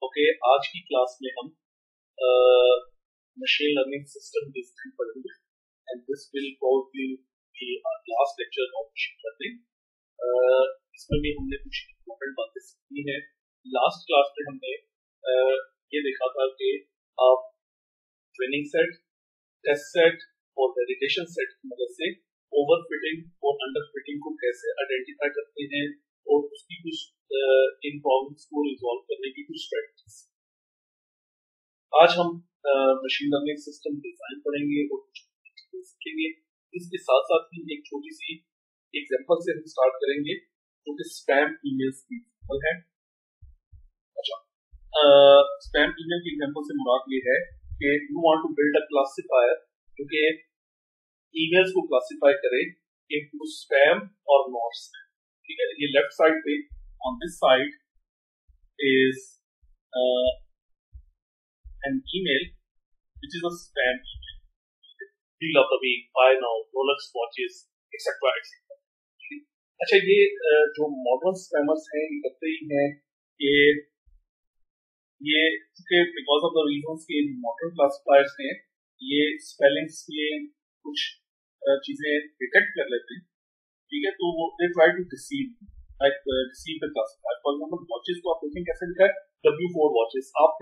Okay, आज की class में हम मशीन लर्निंग सिस्टम डिजाइन पढ़ेंगे and this will probably be our last lecture of machine learning. इसमें भी हमने कुछ इंपॉर्टेंट बातें सीखी हैं। लास्ट क्लास में हमने ये देखा था कि आप ट्रेनिंग सेट, टेस्ट सेट और वैलिडेशन सेट की मदद से ओवरफिटिंग और अंडरफिटिंग को कैसे आइडेंटिफाई करते हैं और उसकी कुछ इन प्रॉब्लम्स को रिजॉल्व करने की कुछ स्ट्रेटजीज। आज हम मशीन लर्निंग सिस्टम डिजाइन पढ़ेंगे और कुछ सीखेंगे। इसके साथ साथ ही एक छोटी सी एग्जांपल से हम स्टार्ट करेंगे जो कि स्पैम ईमेल्स की एग्जांपल है। अच्छा, स्पैम ईमेल की एग्जांपल से मुराद ये है कि you want to build a classifier जो कि ईमेल्स को क्लासिफाई करे इनटू स्पैम और नॉट स्पैम। ठीक है, ये लेफ्ट साइड पे on this side is an email which is a spam email. Deal of the week, buy now, Rolex watches, etc. etc. अच्छा, ये जो मॉडर्न स्पैमर्स हैं ये करते ही हैं कि ये बिकॉज ऑफ द रीजंस के मॉडर्न क्लासिफायर्स हैं, ये स्पेलिंग्स में कुछ चीजें डिटेक्ट कर लेते हैं। ठीक है, तो वो they try to deceive deceive the classifier. For example, watches को आप देखें कैसे लिखा है W4 watches। आप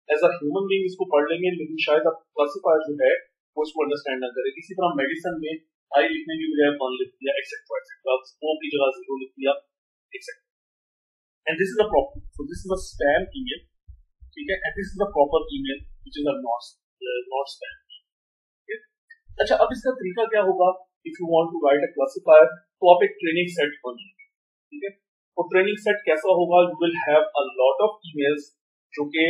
एज अ ह्यूमन बीइंग इसको पढ़ लेंगे, लेकिन शायद आप क्लासिफायर जो है वो इसको अंडरस्टैंड ना करें। इसी तरह मेडिसिन में आई लिखने की बजाय 1 लिख दिया, एक्सेट्रा एक्सेट्रा, O की जगह 0 लिख दिया, etcetera. And this is a proper, so this is a spam email. ठीक है, and this is a proper email which is a not spam. ठीक है, अच्छा, अब इसका तरीका क्या होगा? If you want to write a classifier तो आप एक ट्रेनिंग सेट बनाइए। ठीक है, तो ट्रेनिंग सेट कैसा होगा? You will have a lot of emails जो कि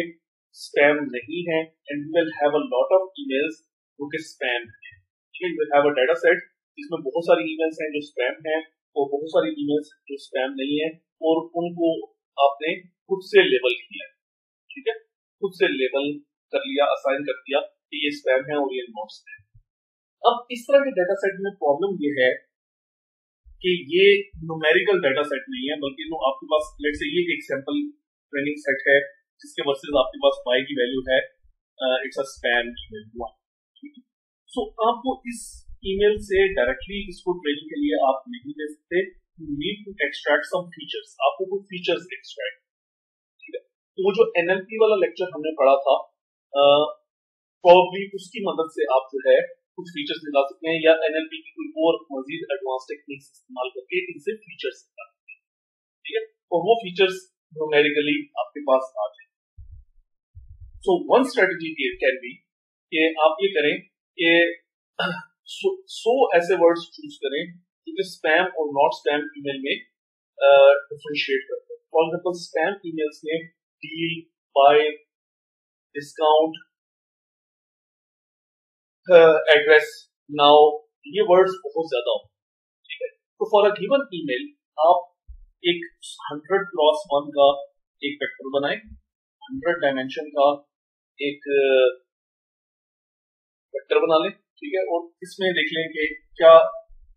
स्पैम नहीं है and you will have a lot of emails जो कि स्पैम है। ठीक है, you will have a data set जिसमें बहुत सारी ईमेल्स हैं जो स्पैम है और बहुत सारी ईमेल्स जो स्पैम नहीं है, और उनको आपने खुद से लेबल किया। ठीक है, खुद से लेबल कर लिया, असाइन कर दिया कि ये स्पैम है और ये नॉट स्पैम। अब इस तरह के डाटा सेट में प्रॉब्लम ये है कि ये न्यूमेरिकल डाटा सेट नहीं है, बल्कि तो आपके पास लेट्स से ये एक सैंपल ट्रेनिंग सेट है जिसके वर्सेस आपके पास y की वैल्यू है, इट्स अ स्पैम ईमेल 1। ठीक है, सो आपको इस ईमेल से डायरेक्टली इसको ट्रेनिंग के लिए आप नहीं दे सकते। You need to extract some features, आपको कुछ फीचर्स एक्सट्रैक्ट। ठीक है, तो वो जो NLP वाला लेक्चर हमने पढ़ा था, प्रोबब्ली उसकी मदद से आप जो है कुछ फीचर्स निकाल सकते हैं, या NLP की कोई और मजीद एडवांस टेक्निक्स इस्तेमाल करके इनसे फीचर्स निकाल सकते हैं। ठीक है, और वो फीचर्स न्यूमेरिकली आपके पास आ जाए। So one strategy can be कि आप ये करें कि 100 ऐसे वर्ड्स चूज करें जो कि स्पैम और नॉट स्पैम ईमेल में डिफरेंशिएट करते हैं। फॉर एग्जांपल, स्पैम ईमेल्स में deal, buy, discount, address, now, ये वर्ड्स बहुत ज्यादा हो। ठीक है, तो फॉर अ गिवन ईमेल आप एक 100x1 का एक वेक्टर बनाएं, 100 डायमेंशन का एक वेक्टर बना लें। ठीक है, और इसमें देख लें कि क्या,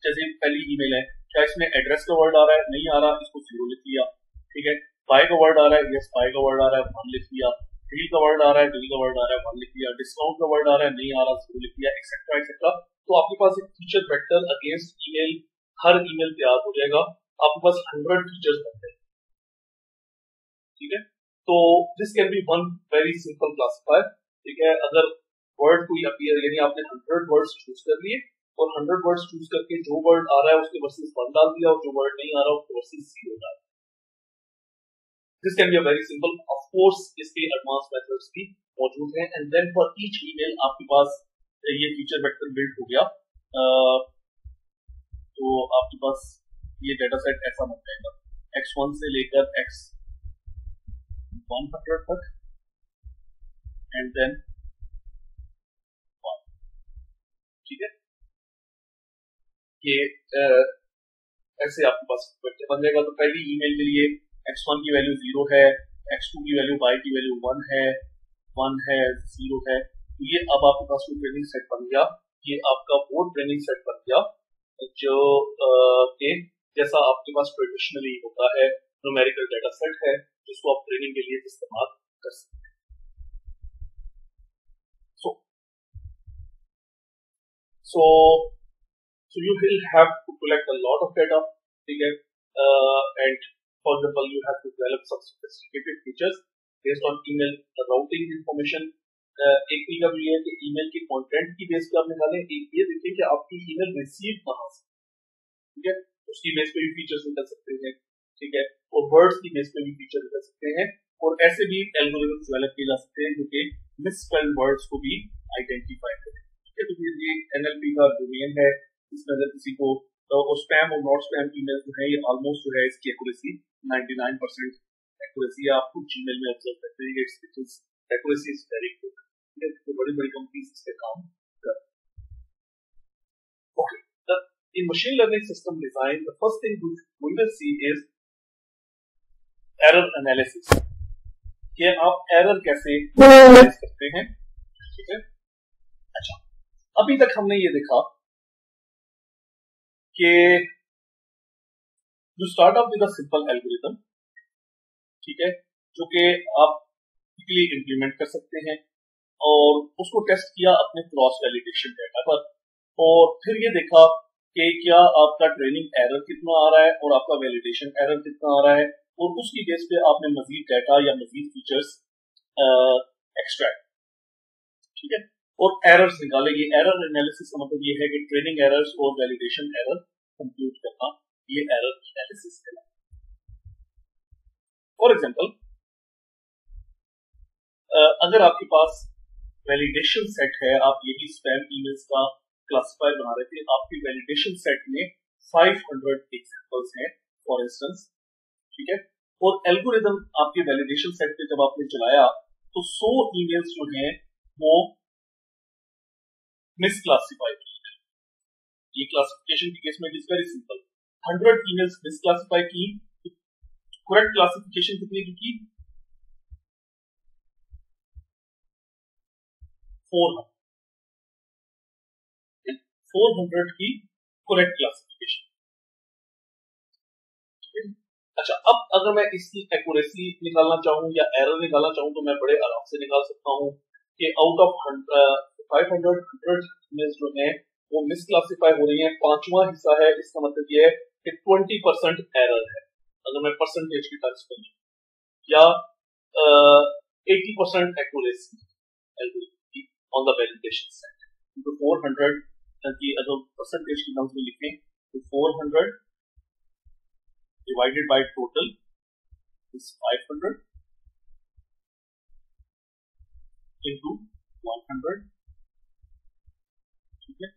जैसे पहली ईमेल है, क्या इसमें एड्रेस का वर्ड आ रहा है? नहीं आ रहा, इसको 0 लिख दिया। ठीक है, बाय का वर्ड आ रहा है, यस बाय का वर्ड आ रहा है, 1 लिख दिया। डील का वर्ड आ रहा है, डील का वर्ड आ रहा है, 1 लिख दिया। डिस्काउंट का वर्ड आ रहा है, नहीं आ रहा, 0 लिख दिया, एक्सेट्रा एक्सेट्रा। तो आपके पास एक फीचर वेक्टर अगेंस्ट ईमेल, हर ईमेल तैयार हो जाएगा। आपके पास 100 फीचर्स बन जाएंगे। ठीक है, तो this can be one very simple classifier. ठीक है, अगर वर्ड कोई अपीयर, यानी आपने 100 वर्ड्स चूज कर लिए और 100 वर्ड्स चूज करके जो वर्ड आ रहा है उसके वर्सेस 1 डाल दिया और जो वर्ड नहीं आ रहा उसके वर्सेस 0 डाल दिया। This can be a very simple, of course इसके एडवांस मेथड्स भी मौजूद हैं। And then for each email आपके पास ये फीचर वेक्टर बिल्ड हो गया, तो आपके पास ये डाटा सेट ऐसा बन जाएगा x1 से लेकर x100 तक एंड देन 1। ठीक है, ये ऐसे आपके पास वेक्टर बन जाएगा। तो पहली ईमेल के लिए x1 की वैल्यू 0 है, x2 की वैल्यू, y की वैल्यू 1 है, 0 है। तो ये अब आपके पास कोई ट्रेनिंग सेट बन गया। ये आपका वो ट्रेनिंग सेट बन गया जो के जैसा आपके पास ट्रेडिशनली होता है, न्यूमेरिकल डाटा सेट है जिसको आप ट्रेनिंग के लिए इस्तेमाल कर सकते हैं। So you will have to collect a lot of data, ठीक है, and for example you have to develop some sophisticated features based on email routing information. एक तरीका तो ये है कि ईमेल के कंटेंट की बेस पे आप निकालें, एक ये देखें कि आपकी ईमेल रिसीव कहाँ से, ठीक है, उसकी बेस पे भी फीचर्स निकल सकते हैं, ठीक है, और वर्ड्स की बेस पे भी फीचर निकल सकते हैं, और ऐसे भी एल्गोरिथम्स डेवलप किए जा सकते हैं जो कि मिसस्पेल्ड वर्ड्स को भी आइडेंटिफाई करें, ठीक है। तो ये एनएलपी का डोमेन है, इसमें अगर किसी को स्पैम और नॉट स्पैम ईमेल जो है ये ऑलमोस्ट जो है इसकी एक्यूरेसी 99% एक्यूरेसी आप कुछ जीमेल में ऑब्जर्व करते हैं, it's accuracy is very good, ठीक है। तो बड़ी बड़ी कंपनीज इस पे काम कर। Okay, in machine learning system design the first thing we will see is error analysis, कि आप एरर कैसे एनालाइज करते हैं, ठीक है। अच्छा, अभी तक हमने ये देखा कि जो start of with a simple algorithm, ठीक है, जो कि आप इजीली इंप्लीमेंट कर सकते हैं, और उसको टेस्ट किया अपने क्रॉस वैलिडेशन डेटा पर, और फिर ये देखा कि क्या आपका ट्रेनिंग एरर कितना आ रहा है और आपका वैलिडेशन एरर कितना आ रहा है, और उसकी बेस पे आपने मजीद डाटा या मजीद फीचर्स एक्सट्रैक्ट, ठीक है, और एरर्स निकाले। ये एरर एनालिसिस का मतलब ये है कि ट्रेनिंग एरर्स और वैलिडेशन एरर कंप्यूट करना, ये एरर एनालिसिस है। फॉर एग्जांपल, अगर आपके पास वैलिडेशन सेट है, आप ये भी स्पैम ईमेल्स का क्लासिफायर बना रहे थे, आपके वैलिडेशन सेट में 500 एग्जांपल्स हैं फॉर इंस्टेंस, ठीक है, और एल्गोरिथम आपके वैलिडेशन सेट पे जब आपने चलाया तो 100 ईमेल्स जो हैं वो मिसक्लासिफाई की। ये क्लासिफिकेशन के केस में it is very simple, 100 emails misclassify की, करेक्ट क्लासिफिकेशन कितने की 400 की करेक्ट क्लासिफिकेशन। अच्छा, अब अगर मैं इसकी एक्यूरेसी निकालना चाहूं या एरर निकालना चाहूं तो मैं बड़े आराम से निकाल सकता हूं कि आउट ऑफ 500 ईमेल्स जो हैं वो मिसक्लासिफाई हो रही हैं, 5वां हिस्सा है, इसका मतलब ये है कि 20% एरर है। अगर मैं परसेंटेज की टर्म्स में या 80% accuracy on the validation set, तो 400 की अगर परसेंटेज की टर्म्स में लिखें तो 400 divided by total is 500 into 100, ठीक है,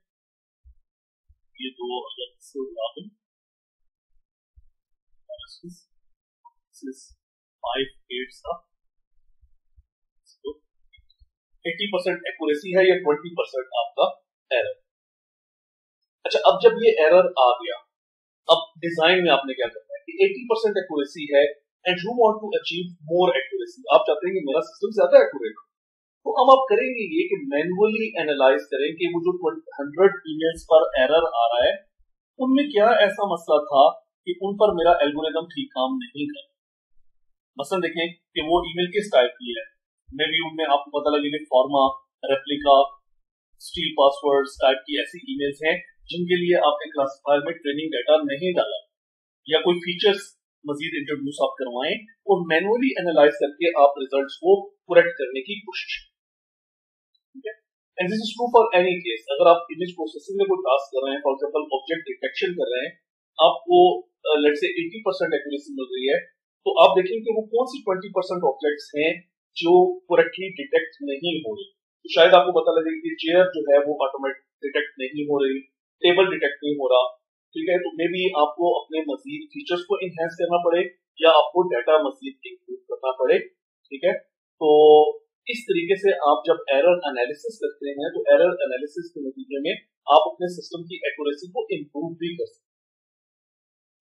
ये दो अलग से उदाहरण, this is 5 8 का 80% एक्यूरेसी है या 20% आपका एरर। अच्छा, अब जब ये एरर आ गया, अब डिजाइन में आपने क्या करना है कि 80% एक्यूरेसी है and you want to achieve more accuracy, आप चाहते हैं कि मेरा सिस्टम ज्यादा एक्यूरेट हो, तो अब आप करेंगे ये कि मैन्युअली एनालाइज करें कि वो जो 100 ईमेल्स पर एरर आ रहा है उनमें क्या ऐसा मसला था कि उन पर मेरा एल्गोरिथम ठीक काम नहीं कर। मसलन देखें कि वो ईमेल किस टाइप की है, मे बी उनमें आपको पता लगे कि फॉर्मा, रेप्लिका, स्टील पासवर्ड्स टाइप की ऐसी ईमेल्स हैं जिनके लिए आपने क्लासिफायर में ट्रेनिंग डाटा नहीं डाला, या कोई फीचर्स मजीद इंट्रोड्यूस आप करवाएं और मैनुअली एनालाइज करके आप रिजल्ट्स को करेक्ट करने की कोशिश करें, ठीक है। And this is true for any case. अगर आप इमेज प्रोसेसिंग में कोई टास्क कर रहे हैं, फॉर एग्जांपल ऑब्जेक्ट डिटेक्शन कर रहे हैं, आपको लेट्स से 80% एक्यूरेसी मिल रही है, तो आप देखेंगे वो कौन सी 20% ऑब्जेक्ट्स हैं जो करेक्टली डिटेक्ट नहीं हो रही। तो शायद आपको पता लगे कि चेयर जो है वो ऑटोमेटिक डिटेक्ट नहीं हो रही, टेबल डिटेक्ट नहीं हो रहा, ठीक है। तो मे बी आपको अपने मजीद फीचर्स को इनहेंस करना पड़े या आपको डाटा मजीद इंक्लूड करना पड़े, ठीक है। तो इस तरीके से आप जब एरर एनालिसिस करते हैं तो एरर एनालिसिस के नतीजे में आप अपने सिस्टम की एक्यूरेसी को इंप्रूव भी कर सकते हैं।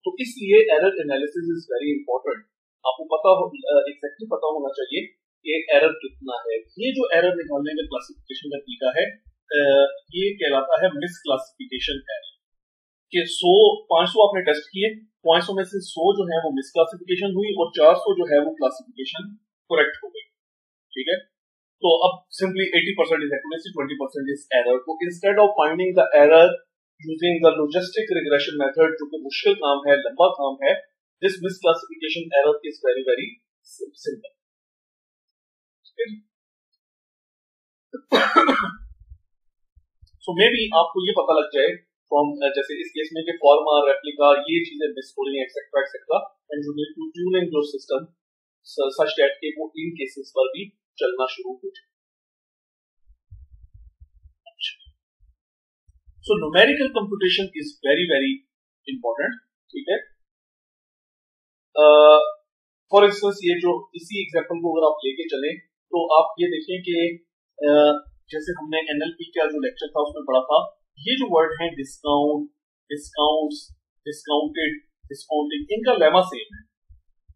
तो इसलिए error analysis is very important. आपको पता हो, एग्जैक्टली पता होना चाहिए कि एरर कितना है। ये जो एरर निकालने का क्लासिफिकेशन का तरीका है ये कहलाता है मिस क्लासिफिकेशन एरर, कि 500 आपने टेस्ट किए, 500 में से 100 जो है वो मिस क्लासिफिकेशन हुई और 400 जो है वो क्लासिफिकेशन करेक्ट हो गई। ठीक है। तो अब simply 80% is accuracy, 20% is error. तो instead of finding the error using the logistic regression method, जो कि मुश्किल काम है, लंबा काम है, this misclassification error is very very simple. So maybe आपको ये पता लग जाए फ्रॉम, जैसे इस केस में कि फॉर्मा, रेप्लिका, ये चीजें मिस हो रही हैं etcetera etcetera, and you need to tune in your system such that कि वो इन केसेस पर भी चलना शुरू हो जाए। So numerical computation is very very important, ठीक है। फॉर इंस्टेंस ये जो इसी एग्जांपल को अगर आप लेके चलें तो आप ये देखें कि जैसे हमने एनएलपी का जो लेक्चर था उसमें पढ़ा था, ये जो वर्ड है डिस्काउंट, डिस्काउंट्स, डिस्काउंटेड, डिस्काउंटिंग, इनका लेमा सेम है।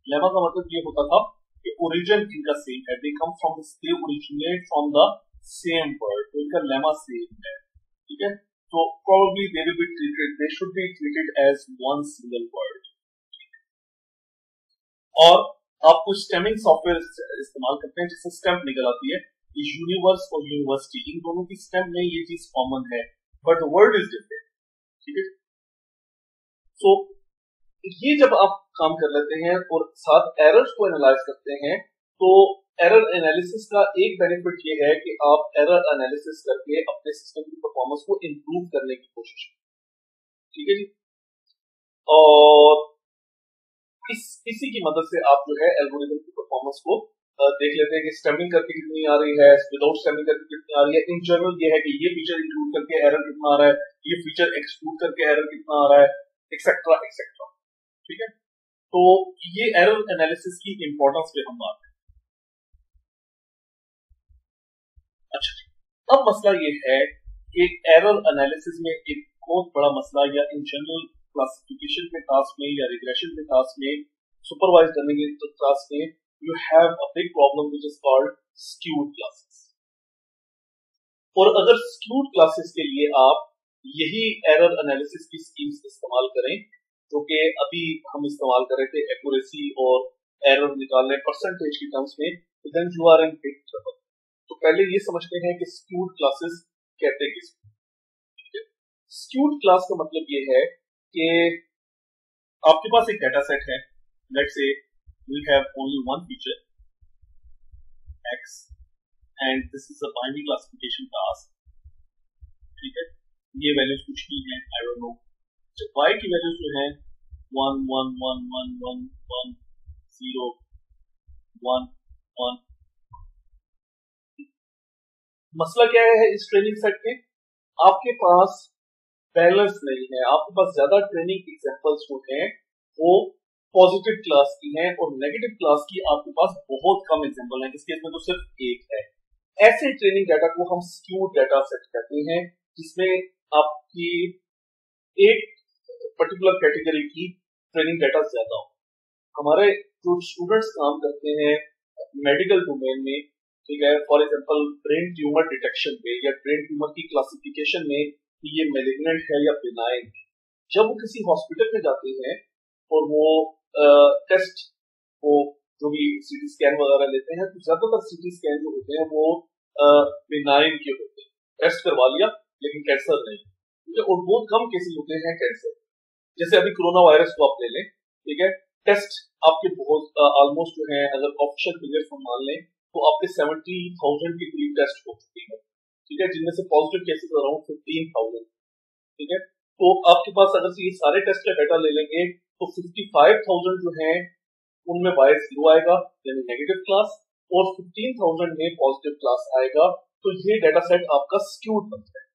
लेमा का मतलब ये होता था कि ओरिजिन इनका सेम है, they come from, they originate from the same word, तो इनका लेमा सेम है, ठीक है। तो probably they will be treated, they should be treated as one single word। और आप कुछ स्टेमिंग सॉफ्टवेयर इस्तेमाल करते हैं जिससे स्टेम निकल आती है, यूनिवर्स और यूनिवर्सिटी, इन दोनों की स्टेम में ये चीज कॉमन है, बट वर्ड इज डिफरेंट, ठीक है। सो ये जब आप काम कर लेते हैं और साथ एरर्स को एनालाइज करते हैं, तो एरर एनालिसिस का एक बेनिफिट ये है कि आप एरर एनालिसिस करके अपने सिस्टम की परफॉर्मेंस को इंप्रूव करने की कोशिश करें, ठीक है जी। और इसी की मदद से आप जो है एल्गोरिथम की परफॉर्मेंस को देख लेते हैं कि स्टेमिंग करके कितनी आ रही है, विदाउट स्टेमिंग करके कितनी आ रही है। इन जनरल ये है कि ये फीचर इंक्लूड करके एरर कितना आ रहा है, ये फीचर एक्सक्लूड करके एरर कितना आ रहा है, एक्सेट्रा एक्सेट्रा, ठीक है। तो ये एरर एनालिसिस की इंपॉर्टेंस पे हम बात करें। अच्छा, अब मसला ये है कि एरर एनालिसिस में एक बहुत बड़ा मसला, या इन जनरल क्लासिफिकेशन के टास्क में या रिग्रेशन के टास्क में, सुपरवाइज करने के टास्क में, you have a big problem which is called skewed classes. और अगर स्क्यूड क्लासेस के लिए आप यही एरर एनालिसिस की स्कीम्स इस्तेमाल करें जो कि अभी हम इस्तेमाल कर रहे थे एक्यूरेसी और एरर निकालने परसेंटेज की टर्म्स में, तो then you are in big trouble. तो पहले ये समझते हैं कि स्क्यूड क्लासेस कहते हैं किसको। स्क्यूड क्लास का मतलब ये है कि आपके पास एक डेटा सेट है, let's say we have only one feature x and this is a binary classification task, ठीक है। ये वैल्यूज कुछ नहीं है, आई डोंट नो, जब y की वैल्यूज जो है 1 1 1 1 1 1 0 1 1। मसला क्या है इस ट्रेनिंग सेट में, आपके पास बैलेंस नहीं है, आपके पास ज्यादा ट्रेनिंग एग्जांपल्स जो हैं वो पॉजिटिव क्लास की हैं और नेगेटिव क्लास की आपके पास बहुत कम एग्जांपल हैं, इस केस में तो सिर्फ एक है। ऐसे ट्रेनिंग डाटा को हम स्क्यूड डाटा सेट कहते हैं, जिसमें आपकी एक पर्टिकुलर कैटेगरी की ट्रेनिंग डाटा ज्यादा हो। हमारे जो स्टूडेंट्स काम करते हैं मेडिकल डोमेन में, ठीक है, for example brain tumour detection में या ब्रेन ट्यूमर की क्लासिफिकेशन में कि ये मैलिग्नेंट है या बिनाइन, जब वो किसी हॉस्पिटल में जाते हैं और वो टेस्ट, वो जो भी सीटी स्कैन वगैरह लेते हैं, तो ज्यादातर सीटी स्कैन जो होते हैं वो बिनाइन के होते हैं, टेस्ट करवा लिया लेकिन कैंसर नहीं, ठीक है। और बहुत कम केसेस होते हैं कैंसर, जैसे अभी कोरोना वायरस को आप ले लें, ठीक है, टेस्ट आपके बहुत ऑलमोस्ट जो है, अगर ऑफिशियल फिगर्स हम मान लें तो आपके 70,000 के करीब टेस्ट हो चुके हैं, ठीक है, जिनमें से पॉजिटिव केसेस अराउंड 15,000, ठीक है। तो आपके पास अगर ये सारे टेस्ट का डाटा ले लेंगे तो 55,000 जो है उनमें Y0 आएगा यानी नेगेटिव क्लास, और 15,000 में पॉजिटिव क्लास आएगा। तो ये डाटा सेट आपका स्क्यूड बनता है,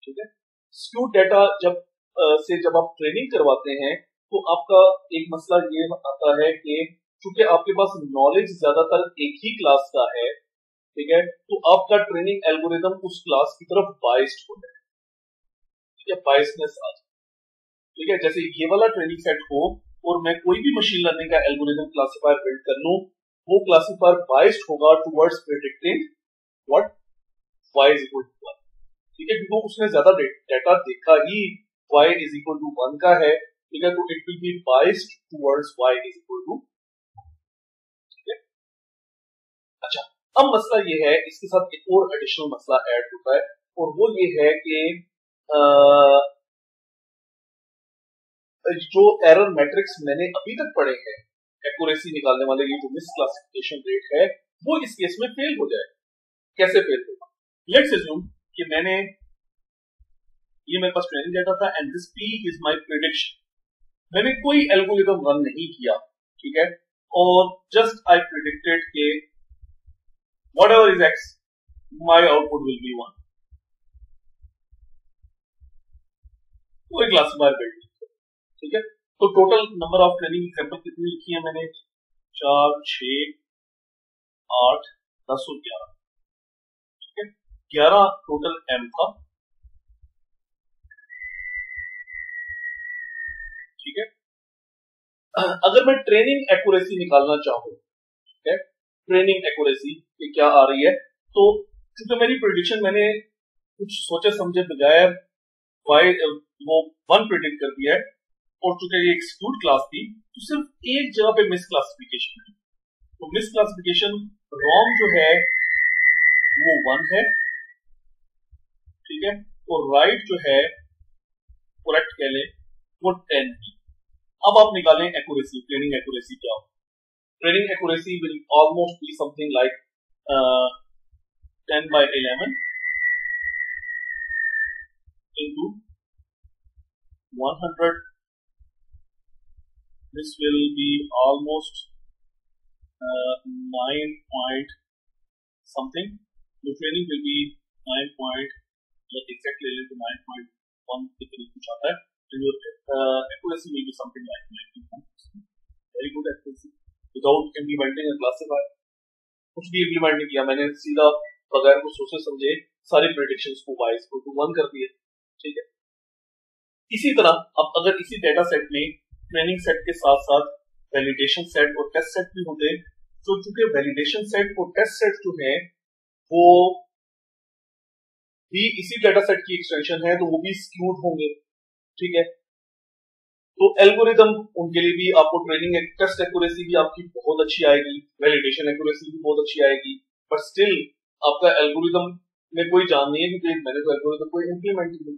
ठीक है। स्क्यूड डाटा जब आप ट्रेनिंग करवाते हैं तो आपका एक मसला ये आता है कि चूंकि आपके पास नॉलेज ज्यादातर एक ही क्लास का है, ठीक है, तो आपका ट्रेनिंग एल्गोरिदम उस क्लास की तरफ बाइस्ड हो जाए, ठीक है, बाइसनेस आ जाए, ठीक है। जैसे ये वाला ट्रेनिंग सेट हो और मैं कोई भी मशीन लर्निंग का एल्गोरिदम क्लासिफायर बिल्ड कर लूं, वो क्लासिफायर बाइस्ड होगा towards predicting what y is equal to 1, ठीक है, क्योंकि उसने ज्यादा डाटा देखा ही y इज इक्वल टू 1 का है, ठीक है, तो it will be biased towards y is equal to, ठीक है। अच्छा, अब मसला ये है, इसके साथ एक और एडिशनल मसला ऐड होता है और वो ये है कि जो एरर मैट्रिक्स मैंने अभी तक पढ़े हैं एक्यूरेसी निकालने वाले, ये जो मिस क्लासिफिकेशन रेट है, वो इस केस में फेल हो जाए। कैसे फेल होगा? लेट्स अज्यूम कि ये मेरे पास ट्रेनिंग डेटा था and this P is my prediction. मैंने कोई एल्गोरिथम रन नहीं किया, ठीक है, और जस्ट आई प्रेडिक्टेड के whatever is x my output will be 1। कोई क्लासिफायर बिल्ड, ठीक है। तो total number of training example कितनी लिखी है मैंने? 4, 6, 8, 10 और 11, ठीक है। 11 टोटल एम था, ठीक है। अगर मैं ट्रेनिंग एक्यूरेसी निकालना चाहूं, ठीक है, ट्रेनिंग एक्यूरेसी क्या आ रही है, तो क्योंकि मेरी प्रेडिक्शन मैंने कुछ सोचे समझे बजाय वाई वो 1 प्रेडिक्ट कर दिया है, और चूंकि ये एक्सक्लूड क्लास थी तो सिर्फ एक जगह पे मिस क्लासिफिकेशन है। तो मिस क्लासिफिकेशन रॉन्ग जो है वो 1 है, ठीक है, और राइट जो है करेक्ट कह लें वो 10 है। अब आप निकालें एक्यूरेसी, ट्रेनिंग एक्यूरेसी क्या हो? Training accuracy will almost be something like 10/11 into 100. This will be almost 9 point something. The training will be 9 point, exactly 9.1 के करीब कुछ आता है, and your accuracy will be something like 91%. Very good accuracy without implementing a classifier. कुछ भी implement नहीं किया मैंने, सीधा बगैर कुछ सोचे समझे सारी predictions को y equal to 1 कर दिए, ठीक है। इसी तरह अब अगर इसी डेटा सेट में ट्रेनिंग सेट के साथ साथ वैलिडेशन सेट और टेस्ट सेट भी होते, तो चूंकि वैलिडेशन सेट और टेस्ट सेट जो है वो भी इसी डेटा सेट की एक्सटेंशन है, तो वो भी स्क्यूड होंगे, ठीक है। तो एल्गोरिदम उनके लिए भी आपको ट्रेनिंग टेस्ट एक्यूरेसी भी आपकी बहुत अच्छी आएगी, वैलिडेशन एक्यूरेसी भी बहुत अच्छी आएगी, बट स्टिल आपका एल्गोरिदम में कोई जान नहीं है क्योंकि मैंने तो एल्गोरिदम को इम्प्लीमेंट किया।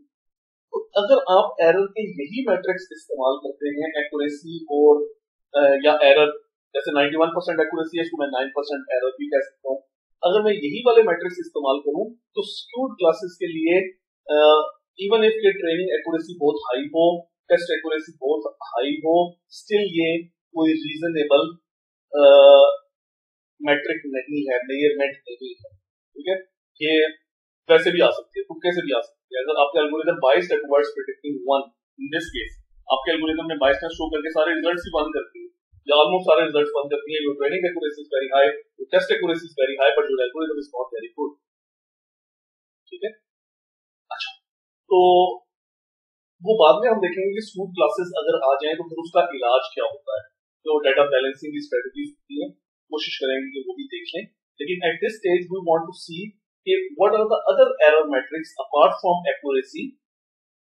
तो अगर आप एरर के यही मैट्रिक्स इस्तेमाल करते हैं एक्यूरेसी और या एरर, जैसे 91% एक्यूरेसी है, इसको मैं 9% एरर भी कह सकता हूँ। अगर मैं यही वाले मैट्रिक्स इस्तेमाल करूं तो स्क्यूड क्लासेस के लिए इवन इफ ये ट्रेनिंग एक्यूरेसी बहुत हाई हो, टेस्ट एक्यूरेसी बहुत हाई हो, स्टिल ये कोई रीजनेबल मैट्रिक नहीं है, मेजरमेंट नहीं है, ठीक है। ये वैसे भी आ सकती है, तुक्के से भी आ सकती है। अगर आपके algorithm biased towards predicting 1, in this case आपके एल्गोरिथम में बाइसनेस शो करके सारे रिजल्ट्स ही बंद करती है, या ऑलमोस्ट सारे रिजल्ट्स बंद करती है। Your training accuracy is very high, your test accuracy is very high, but your algorithm is not very good, ठीक है। अच्छा, तो वो बाद में हम देखेंगे कि स्मूथ क्लासेस अगर आ जाए तो फिर उसका इलाज क्या होता है। तो डेटा बैलेंसिंग की स्ट्रेटजीज होती है, कोशिश करेंगे कि वो भी देख लें, लेकिन at this stage we want to see कि what are the other error metrics apart from accuracy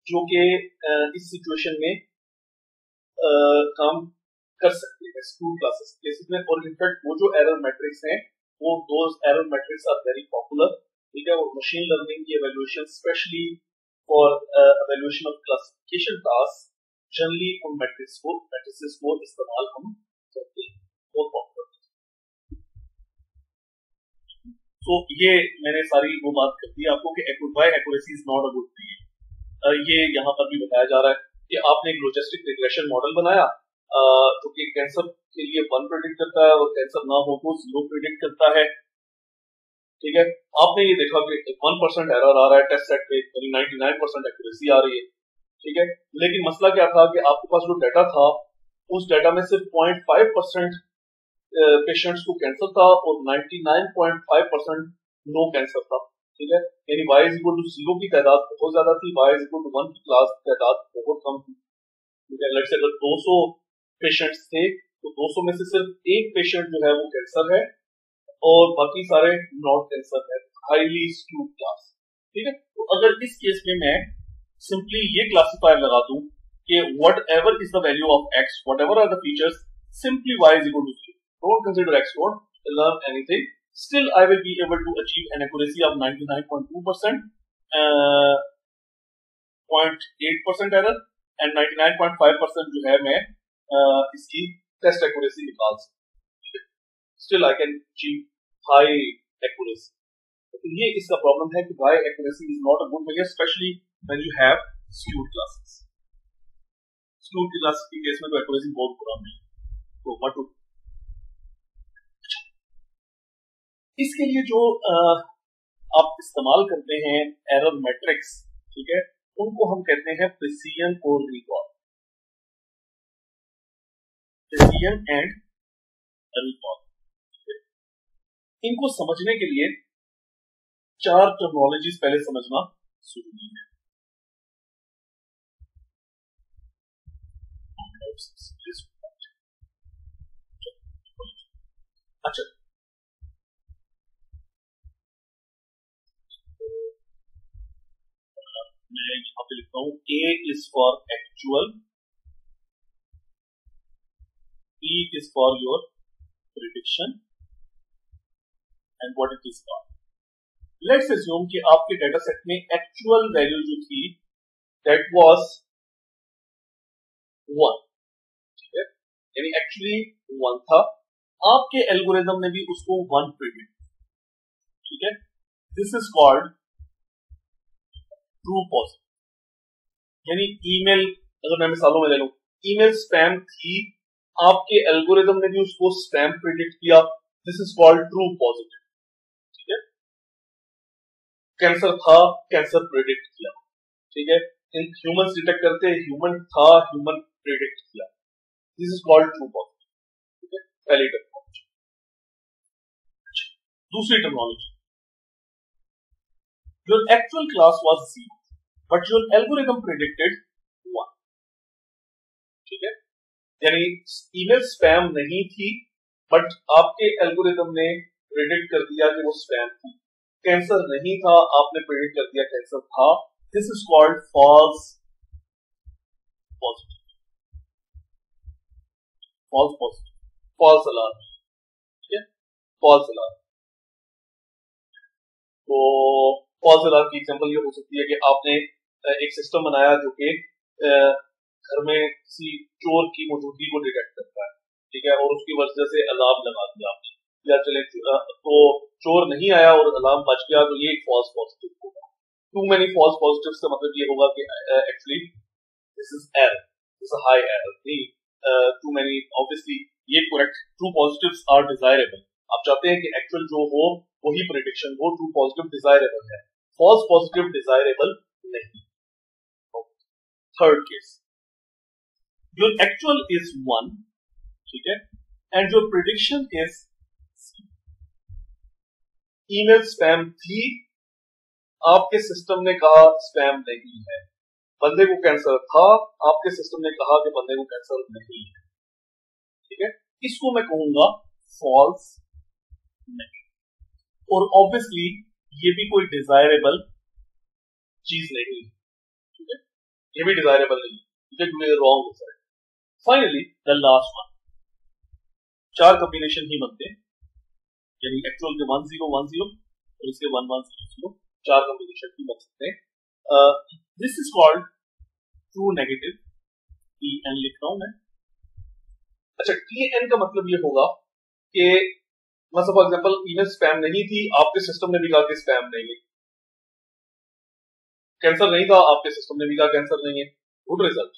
जो कि इस सिचुएशन में काम कर सकते हैं स्कूल क्लासेस केसेस में। और इनफैक्ट वो जो एरर मैट्रिक्स हैं वो those error matrix are very popular, ठीक है। और मशीन लर्निंग की evaluation specially for evaluation of classification task generally उन मैट्रिसेस को इस्तेमाल हम करते हैं, बहुत पॉपुलर। तो ये मैंने सारी वो बात कर दी आपको कि why accuracy is not a good thing. ये यहाँ पर भी बताया जा रहा है कि आपने एक लॉजिस्टिक रिग्रेशन मॉडल बनाया जो कि कैंसर के लिए 1 प्रेडिक्ट करता है और कैंसर ना हो तो 0 प्रेडिक्ट करता है, ठीक है। आपने ये देखा कि 1% एरर आ रहा है टेस्ट सेट पे, यानी 99% एक्यूरेसी आ रही है, ठीक है। लेकिन मसला क्या था कि आपके पास जो डाटा था उस डाटा में सिर्फ 0.5% पेशेंट्स को कैंसर था और 99.5% नो कैंसर था, ठीक है। यानी y इज इक्वल टू 0 की तादाद बहुत ज्यादा थी, y इज इक्वल टू 1 की क्लास की तादाद बहुत कम थी, ठीक है। लेट्स से अगर 200 पेशेंट्स थे तो 200 में से सिर्फ एक पेशेंट जो है वो कैंसर है और बाकी सारे नॉट कैंसर है, हाईली स्क्यूड क्लास, ठीक है। तो अगर इस केस में मैं सिंपली ये क्लासिफायर लगा दूं कि whatever is the value of x, whatever are the features, simply y is equal to 0, don't consider x, don't learn anything, still I will be able to achieve an accuracy of 99.2%, 0.8% error and 99.5% जो है मैं इसकी test accuracy निकाल सकता हूँ. Still I can achieve high accuracy. तो ये इसका प्रॉब्लम है कि high accuracy is not a good measure, especially when you have skewed classes. Skewed classes के केस में तो accuracy बहुत बुरा नहीं. तो what to do? इसके लिए जो आप इस्तेमाल करते हैं एरर मैट्रिक्स, ठीक है, उनको हम कहते हैं प्रिसीजन और रिकॉल. Precision and recall. इनको समझने के लिए 4 टर्मिनोलॉजीज पहले समझना जरूरी है. अच्छा, मैं यहाँ पे लिखता हूं A is for actual, B is for your prediction and what it is called. Let's assume कि आपके डेटा सेट में एक्चुअल वैल्यू जो थी that was 1, ठीक है, यानी एक्चुअली 1 था. आपके एल्गोरिथम ने भी उसको 1 प्रेडिक्ट, ठीक है. This is called true positive. यानी ईमेल, अगर मैं मिसालों में ले लूं, ईमेल स्पैम थी, आपके एल्गोरिथम ने भी उसको स्पैम प्रेडिक्ट किया. This is called true positive, ठीक है. कैंसर था, कैंसर प्रेडिक्ट किया, ठीक है. ह्यूमन डिटेक्ट करते, ह्यूमन था, ह्यूमन प्रेडिक्ट किया. This is called true positive, ठीक है. पहली टर्मिनोलॉजी. दूसरी terminology, your actual class was 0 but your algorithm predicted 1, ठीक है. यानी ईमेल स्पैम नहीं थी बट आपके एल्गोरिथम ने प्रेडिक्ट कर दिया कि वो स्पैम थी. कैंसर नहीं था, आपने प्रेडिक्ट कर दिया कैंसर था. This is called false positive. False positive, false alarm, ठीक है. False alarm. तो फॉल्स अलार्म की एग्जांपल ये हो सकती है कि आपने एक सिस्टम बनाया जो कि घर में किसी चोर की मौजूदगी को डिटेक्ट करता है, ठीक है, और उसकी वजह से अलार्म लगा दिया आपने, या चले तो चोर नहीं आया और अलार्म बच गया, तो ये एक फॉल्स पॉजिटिव होगा. टू मेनी फॉल्स पॉजिटिव का मतलब ये होगा कि actually this is error, this is high error. नहीं, टू मेनी, ऑब्वियसली ये correct. True positives are desirable. आप चाहते हैं कि एक्चुअल जो हो वही प्रेडिक्शन हो. ट्रू पॉजिटिव डिजायरेबल है, फॉल्स पॉजिटिव डिजायरेबल नहीं. Third case, your actual is 1, ठीक है, and your prediction is 0. Email spam थी, आपके सिस्टम ने कहा स्पैम नहीं है. बंदे को कैंसर था, आपके सिस्टम ने कहा कि बंदे को कैंसर नहीं है, ठीक है. इसको मैं कहूंगा फॉल्स नेगेटिव. और ऑब्वियसली ये भी कोई डिजायरेबल चीज नहीं है, ठीक है. ये भी डिजायरेबल नहीं है, रॉन्ग हो सकता है. Finally the last one, 4 combination ही बनते हैं, यानी एक्चुअल के 1 0 1 0 और इसके 1 1 0 0, 4 कॉम्बिनेशन ही बन सकते हैं. This is called true negative. TN लिख रहा हूं मैं. अच्छा, TN का मतलब ये होगा कि मतलब फॉर एग्जाम्पल ईमेल स्पैम नहीं थी, आपके सिस्टम ने भी कहा कि स्पैम नहीं है. कैंसर नहीं था, आपके सिस्टम ने भी कहा कैंसर नहीं है. गुड रिजल्ट,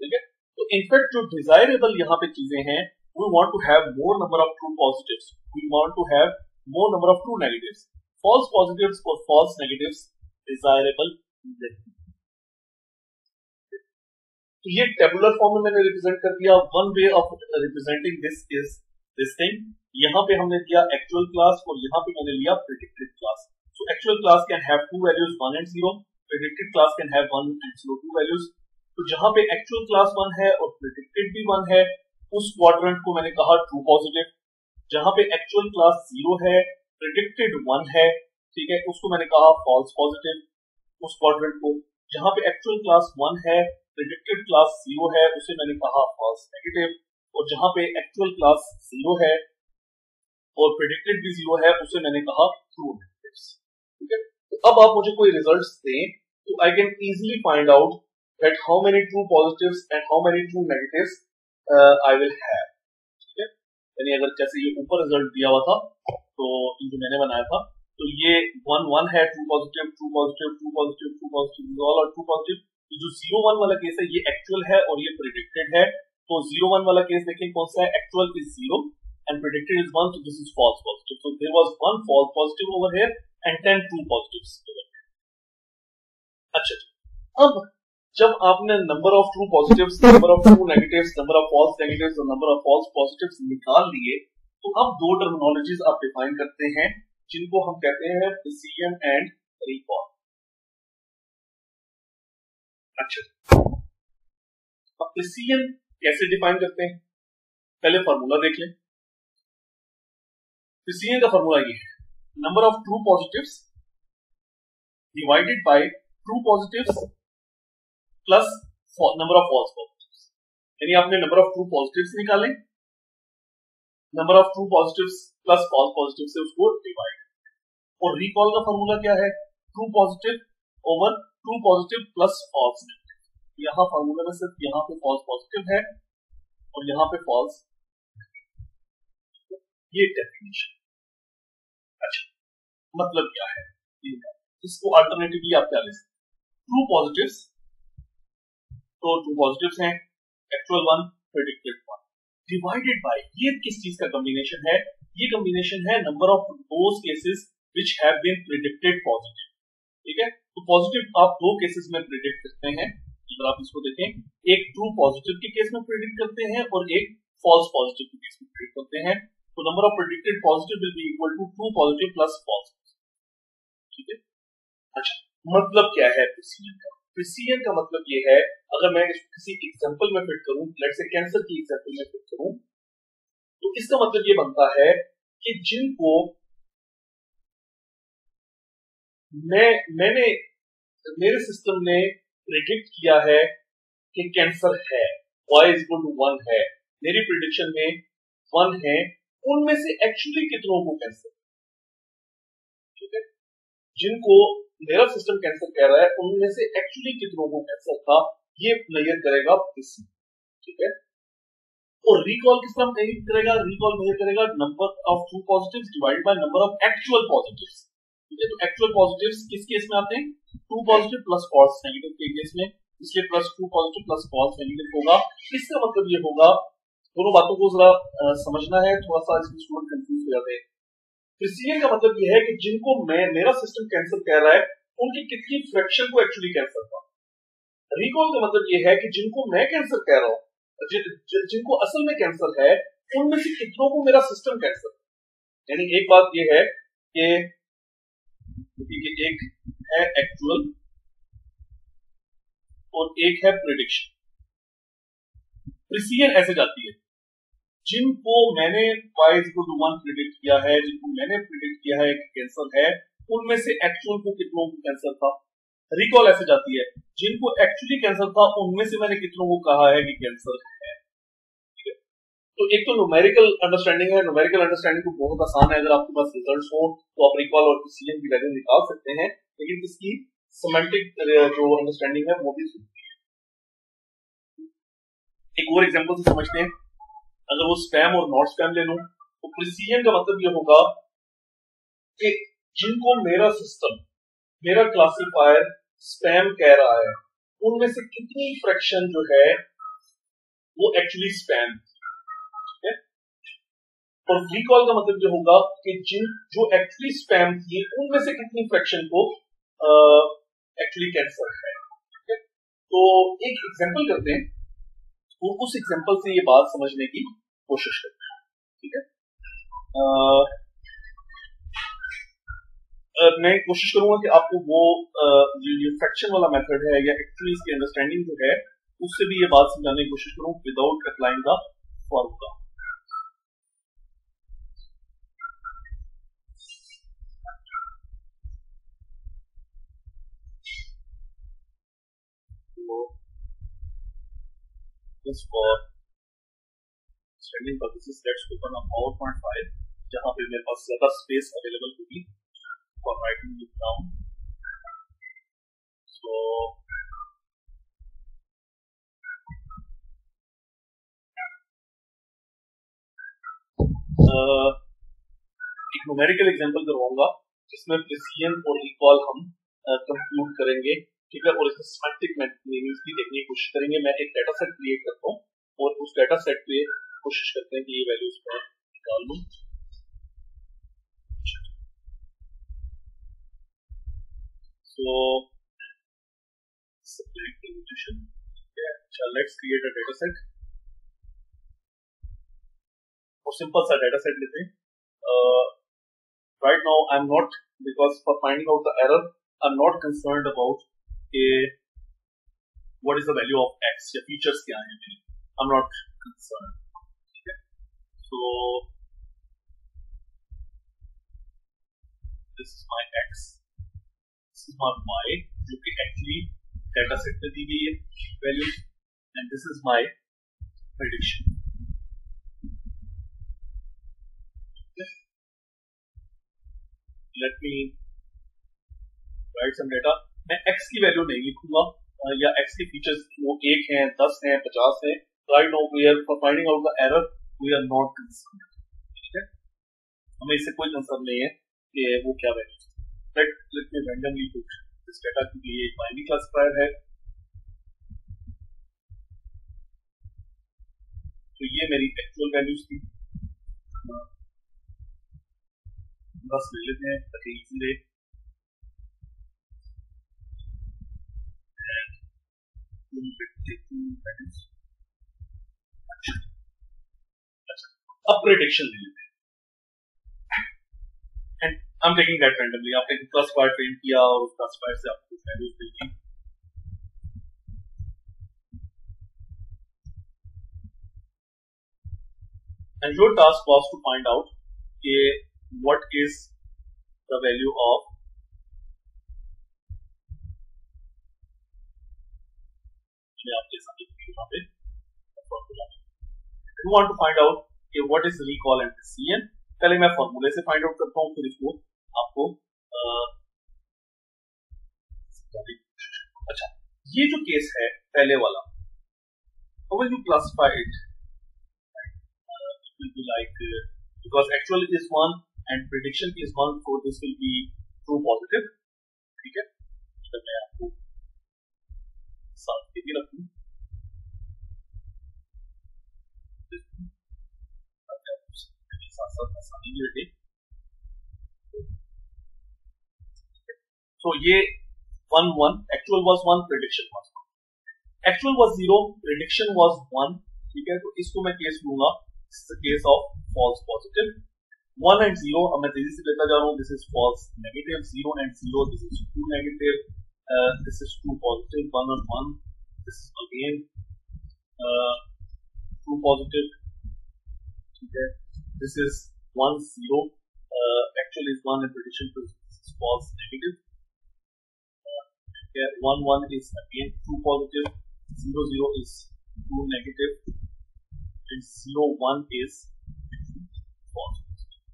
ठीक है. तो इनफैक्ट जो डिजायरेबल यहाँ पे चीजें हैं, we want to have more number of true positives, we want to have more number of true negatives. False positives और फॉल्स नेगेटिव्स डिजायरेबल नहीं. तो ये टेबुलर फॉर्म में मैंने रिप्रेजेंट कर दिया. One way of representing this is this thing. यहाँ पे हमने दिया एक्चुअल क्लास और यहाँ पे मैंने लिया predicted class. So actual class can have 2 values 1 and 0. Predicted class can have 1 and 0 2 values. तो जहां पे एक्चुअल क्लास 1 है और प्रेडिक्टेड भी 1 है, उस क्वाड्रेंट को मैंने कहा ट्रू पॉजिटिव. जहां पे एक्चुअल क्लास 0 है, प्रेडिक्टेड 1 है, ठीक है, उसको मैंने कहा फॉल्स पॉजिटिव. उस क्वाड्रेंट को जहां पे एक्चुअल क्लास 1 है, प्रेडिक्टेड क्लास 0 है, उसे मैंने कहा फॉल्स नेगेटिव. और जहां पे एक्चुअल क्लास 0 है, और प्रेडिक्टेड भी 0 है, उसे मैंने कहा ट्रू नेगेटिव्स। ठीक है, तो अब आप मुझे कोई रिजल्ट्स दें तो I can easily find out that how many true positives and how many true negatives I will have. ठीक है, यानी अगर जैसे ये ऊपर रिजल्ट दिया हुआ था तो जो मैंने बनाया था, तो ये 1 1 है, true positive true positive true positive true positive all और ट्रू पॉजिटिव। जो 0 1 वाला केस है ये एक्चुअल है और ये प्रेडिक्टेड है। तो 0 1 वाला केस देखें कौन सा है, actual is 0 and predicted is 1, so this is false positive. So there was 1 false positive over here and 10 true positives over here. अच्छा, अब जब आपने number of true positives, number of true negatives, number of false negatives और number of false positives निकाल लिए, तो अब दो टर्मिनोलॉजीज आप डिफाइन करते हैं जिनको हम कहते हैं प्रिसीजन एंड रिकॉल। अच्छा, अब प्रिसीजन कैसे डिफाइन करते हैं, पहले फार्मूला देख लें। प्रिसीजन का फार्मूला ये है, number of true positives divided by true positives plus number of false positives. यानी आपने नंबर ऑफ ट्रू पॉजिटिव्स निकाले, number of true positives plus false positive से उसको डिवाइड। और रिकॉल का फार्मूला क्या है, true positive over true positive plus false negative. यहां फार्मूला में सिर्फ यहां पे फॉल्स पॉजिटिव है और यहां पे फॉल्स, ये डेफिनेशन। अच्छा, मतलब क्या है, इसको अल्टरनेटिवली आप क्या ले सकते हैं, ट्रू पॉजिटिव्स, तो ट्रू पॉजिटिव्स हैं एक्चुअल 1 प्रेडिक्टेड 1 डिवाइडेड बाय, ये किस चीज का कॉम्बिनेशन है, ये कॉम्बिनेशन है number of those cases which have been predicted positive. ठीक है, तो पॉजिटिव आप दो केसेस में प्रेडिक्ट करते हैं। अगर आप इसको देखें, एक ट्रू पॉजिटिव के केस में प्रेडिक्ट करते हैं और एक फॉल्स पॉजिटिव के केस में प्रेडिक्ट करते हैं। तो number of predicted positive will be equal to true positive plus false. ठीक है, अच्छा, मतलब क्या है प्रिसीजन का, प्रिसीजन का मतलब ये है, अगर मैं इसको किसी एग्जांपल में फिट करूं, लेट्स से कैंसर की एग्जांपल में फिट करूं, तो इसका मतलब ये बनता है कि जिनको मैंने मेरे सिस्टम ने प्रेडिक्ट किया है कि कैंसर है, y इज इक्वल टू 1 है, मेरी प्रेडिक्शन में 1 है, उनमें से एक्चुअली कितनों को कैंसर, ठीक है, जिनको मेरा सिस्टम कैंसर कह रहा है उनमें से एक्चुअली कितनों को कैंसर था, ये मेजर करेगा प्रिसीजन। ठीक है, और रिकॉल किस तरह मेजर करेगा, रिकॉल मेजर करेगा number of true positives divided by number of actual positives. ठीक है, तो एक्चुअल पॉजिटिव्स किस केस में आते हैं, true positive plus false negative के केस में, इसलिए plus true positive plus false negative होगा। इसका मतलब ये होगा, दोनों बातों को जरा समझना है, थोड़ा सा इसमें स्टूडेंट कंफ्यूज हो जाते हैं। प्रिसीजन का मतलब ये है कि जिनको मेरा सिस्टम कैंसर कह रहा है उनकी कितनी फ्रैक्शन को एक्चुअली कैंसर था। रिकॉल का मतलब ये है कि जिनको मैं कैंसर कह रहा हूं, जिनको असल में कैंसर है, उनमें से कितनों को मेरा सिस्टम कैंसर। यानी एक बात ये है कि एक है एक्चुअल और एक है प्रेडिक्शन। प्रिसीजन ऐसे जाती है, जिनको मैंने y=1 प्रेडिक्ट किया है, जिनको मैंने प्रेडिक्ट किया है कि कैंसर है, उनमें से एक्चुअल को कितनों को कैंसर था। रिकॉल ऐसे जाती है, जिनको एक्चुअली कैंसर था उनमें से मैंने कितनों को कहा है कि कैंसर है। ठीक है, तो एक तो न्यूमेरिकल अंडरस्टैंडिंग है, न्यूमेरिकल अंडरस्टैंडिंग तो बहुत आसान है, अगर आपके पास रिजल्ट्स हो तो आप रिकॉल और प्रिसीजन की वैल्यू निकाल सकते हैं, लेकिन इसकी सेमेंटिक जो अंडरस्टैंडिंग है वो भी जरूरी है। एक और एग्जांपल से समझते हैं, अगर वो स्पैम और नॉट स्पैम ले लूं, तो प्रिसीजन का मतलब ये होगा कि जिनको मेरा सिस्टम, मेरा क्लासिफायर स्पैम कह रहा है, उनमें से कितनी फ्रैक्शन जो है वो एक्चुअली स्पैम। ठीक है, और रिकॉल का मतलब ये होगा कि जो एक्चुअली स्पैम थी उनमें से कितनी फ्रैक्शन को एक्चुअली कैंसर है। ठीक है, तो एक एग्जांपल करते हैं, तो उस एग्जांपल से ये बात समझने की कोशिश करते हैं। ठीक है, मैं कोशिश करूंगा कि आपको वो जो फ्रैक्शन वाला मेथड है या एक्चुअली इसकी अंडरस्टैंडिंग जो है उससे भी ये बात समझाने की कोशिश करूं without applying the formula. Just for understanding purposes, let's open a PowerPoint file जहाँ पे मेरे पास ज्यादा स्पेस अवेलेबल होगी फॉर राइटिंग इट डाउन। सो एक न्यूमेरिकल एग्जांपल करवाऊंगा जिसमें प्रिसिजन और रिकॉल हम कंप्यूट करेंगे, ठीक है, और इसमें सिमेंटिक मीनिंग्स भी देखने की कोशिश करेंगे। मैं एक डाटा सेट क्रिएट करता हूँ और उस डाटा सेट पे कोशिश करते हैं कि ये वैल्यूज मैं निकाल लूं। So let's create a data set और सिंपल सा डाटा सेट लेते हैं। Right now I'm not, because for finding out the error I'm not concerned about what is the value of x या features क्या हैं मेरे, I'm not concerned, ठीक है। So this is my x, this is my y जो कि actually data set पे दी गई है values, and this is my prediction। Let me write some data। मैं x की वैल्यू नहीं लिखूंगा या x के फीचर्स वो 1 हैं, 10 हैं, 50 हैं। Right now we are for finding out the error we are not concerned, ठीक है, हमें इससे कोई कंसर्न नहीं है कि वो क्या value. let me randomly put this data के लिए एक बाइनरी क्लासिफायर है। तो ये मेरी एक्चुअल वैल्यूज थी, बस ले लेते हैं ताकि इजी रहे। अब प्रेडिक्शन ले लेते हैं and I am taking that randomly. आपने क्लासिफायर ट्रेन किया और उस क्लासिफायर से आपको वैल्यूज मिली। And your task was to find out what is the value of you want to find out what is recall and precision। पहले मैं फॉर्मूले से फाइंड आउट करता हूँ, फिर इसको आपको अच्छा ये जो केस है पहले वाला, how will you classify it? It will be like because actual is 1 and prediction is 1, so this will be true positive, ठीक है। तो मैं आपको साथ में भी रखूं, साथ आसानी भी रखे। तो ये 1 1 actual was 1, prediction was 1, actual was 0, prediction was 1, ठीक है। तो इसको मैं केस लूंगा case of false positive. 1 and 0 अब मैं तेजी से लेता जा रहा हूँ। This is false negative, 0 and 0, this is true negative, this is true positive, 1 and 1, this is again true positive, ठीक है। This is 1 0, actual is 1 and prediction is false negative, 1 1 is again true positive, 0 0 is true negative, and 0 1 is false positive।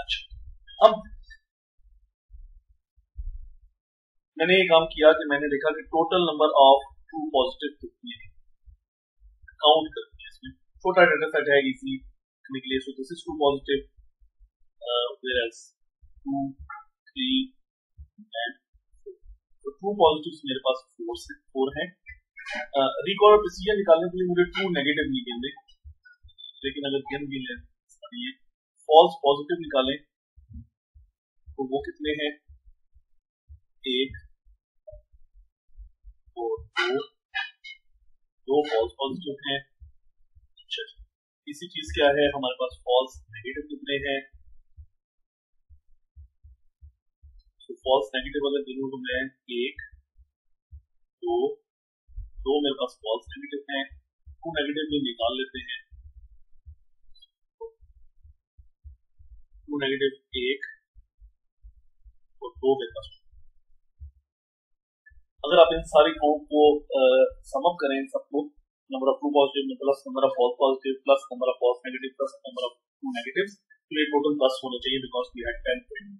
अच्छा अब मैंने ये काम किया कि मैंने देखा कि total number of true positive कितने हैं, काउंट करके। इसमें छोटा डाटा सेट है इजी करने के लिए। सो this is true positive, whereas 2 3 and 4, तो ट्रू पॉजिटिव्स मेरे पास 4 हैं। रिकॉल और प्रिसिजन निकालने के लिए मुझे ट्रू नेगेटिव नहीं गिनने, लेकिन अगर गिन भी लें फॉल्स पॉजिटिव निकालें तो वो कितने हैं, 1 और 2 फॉल्स पॉजिटिव हैं। इसी चीज क्या है हमारे पास फॉल्स नेगेटिव कितने हैं, तो फॉल्स नेगेटिव अगर गिनूं तो मैं 1 2 मेरे पास फॉल्स नेगेटिव हैं, ट्रू नेगेटिव भी निकाल लेते हैं। ट्रू नेगेटिव 1 और 2 मेरे पास। अगर आप इन सारी काउंट को सम अप करें इन सबको number of true positive plus number of false positive plus number of false negative plus number of true negatives, तो ये टोटल 10 होने चाहिए बिकॉज वी हैड 10 फ्रेंड्स।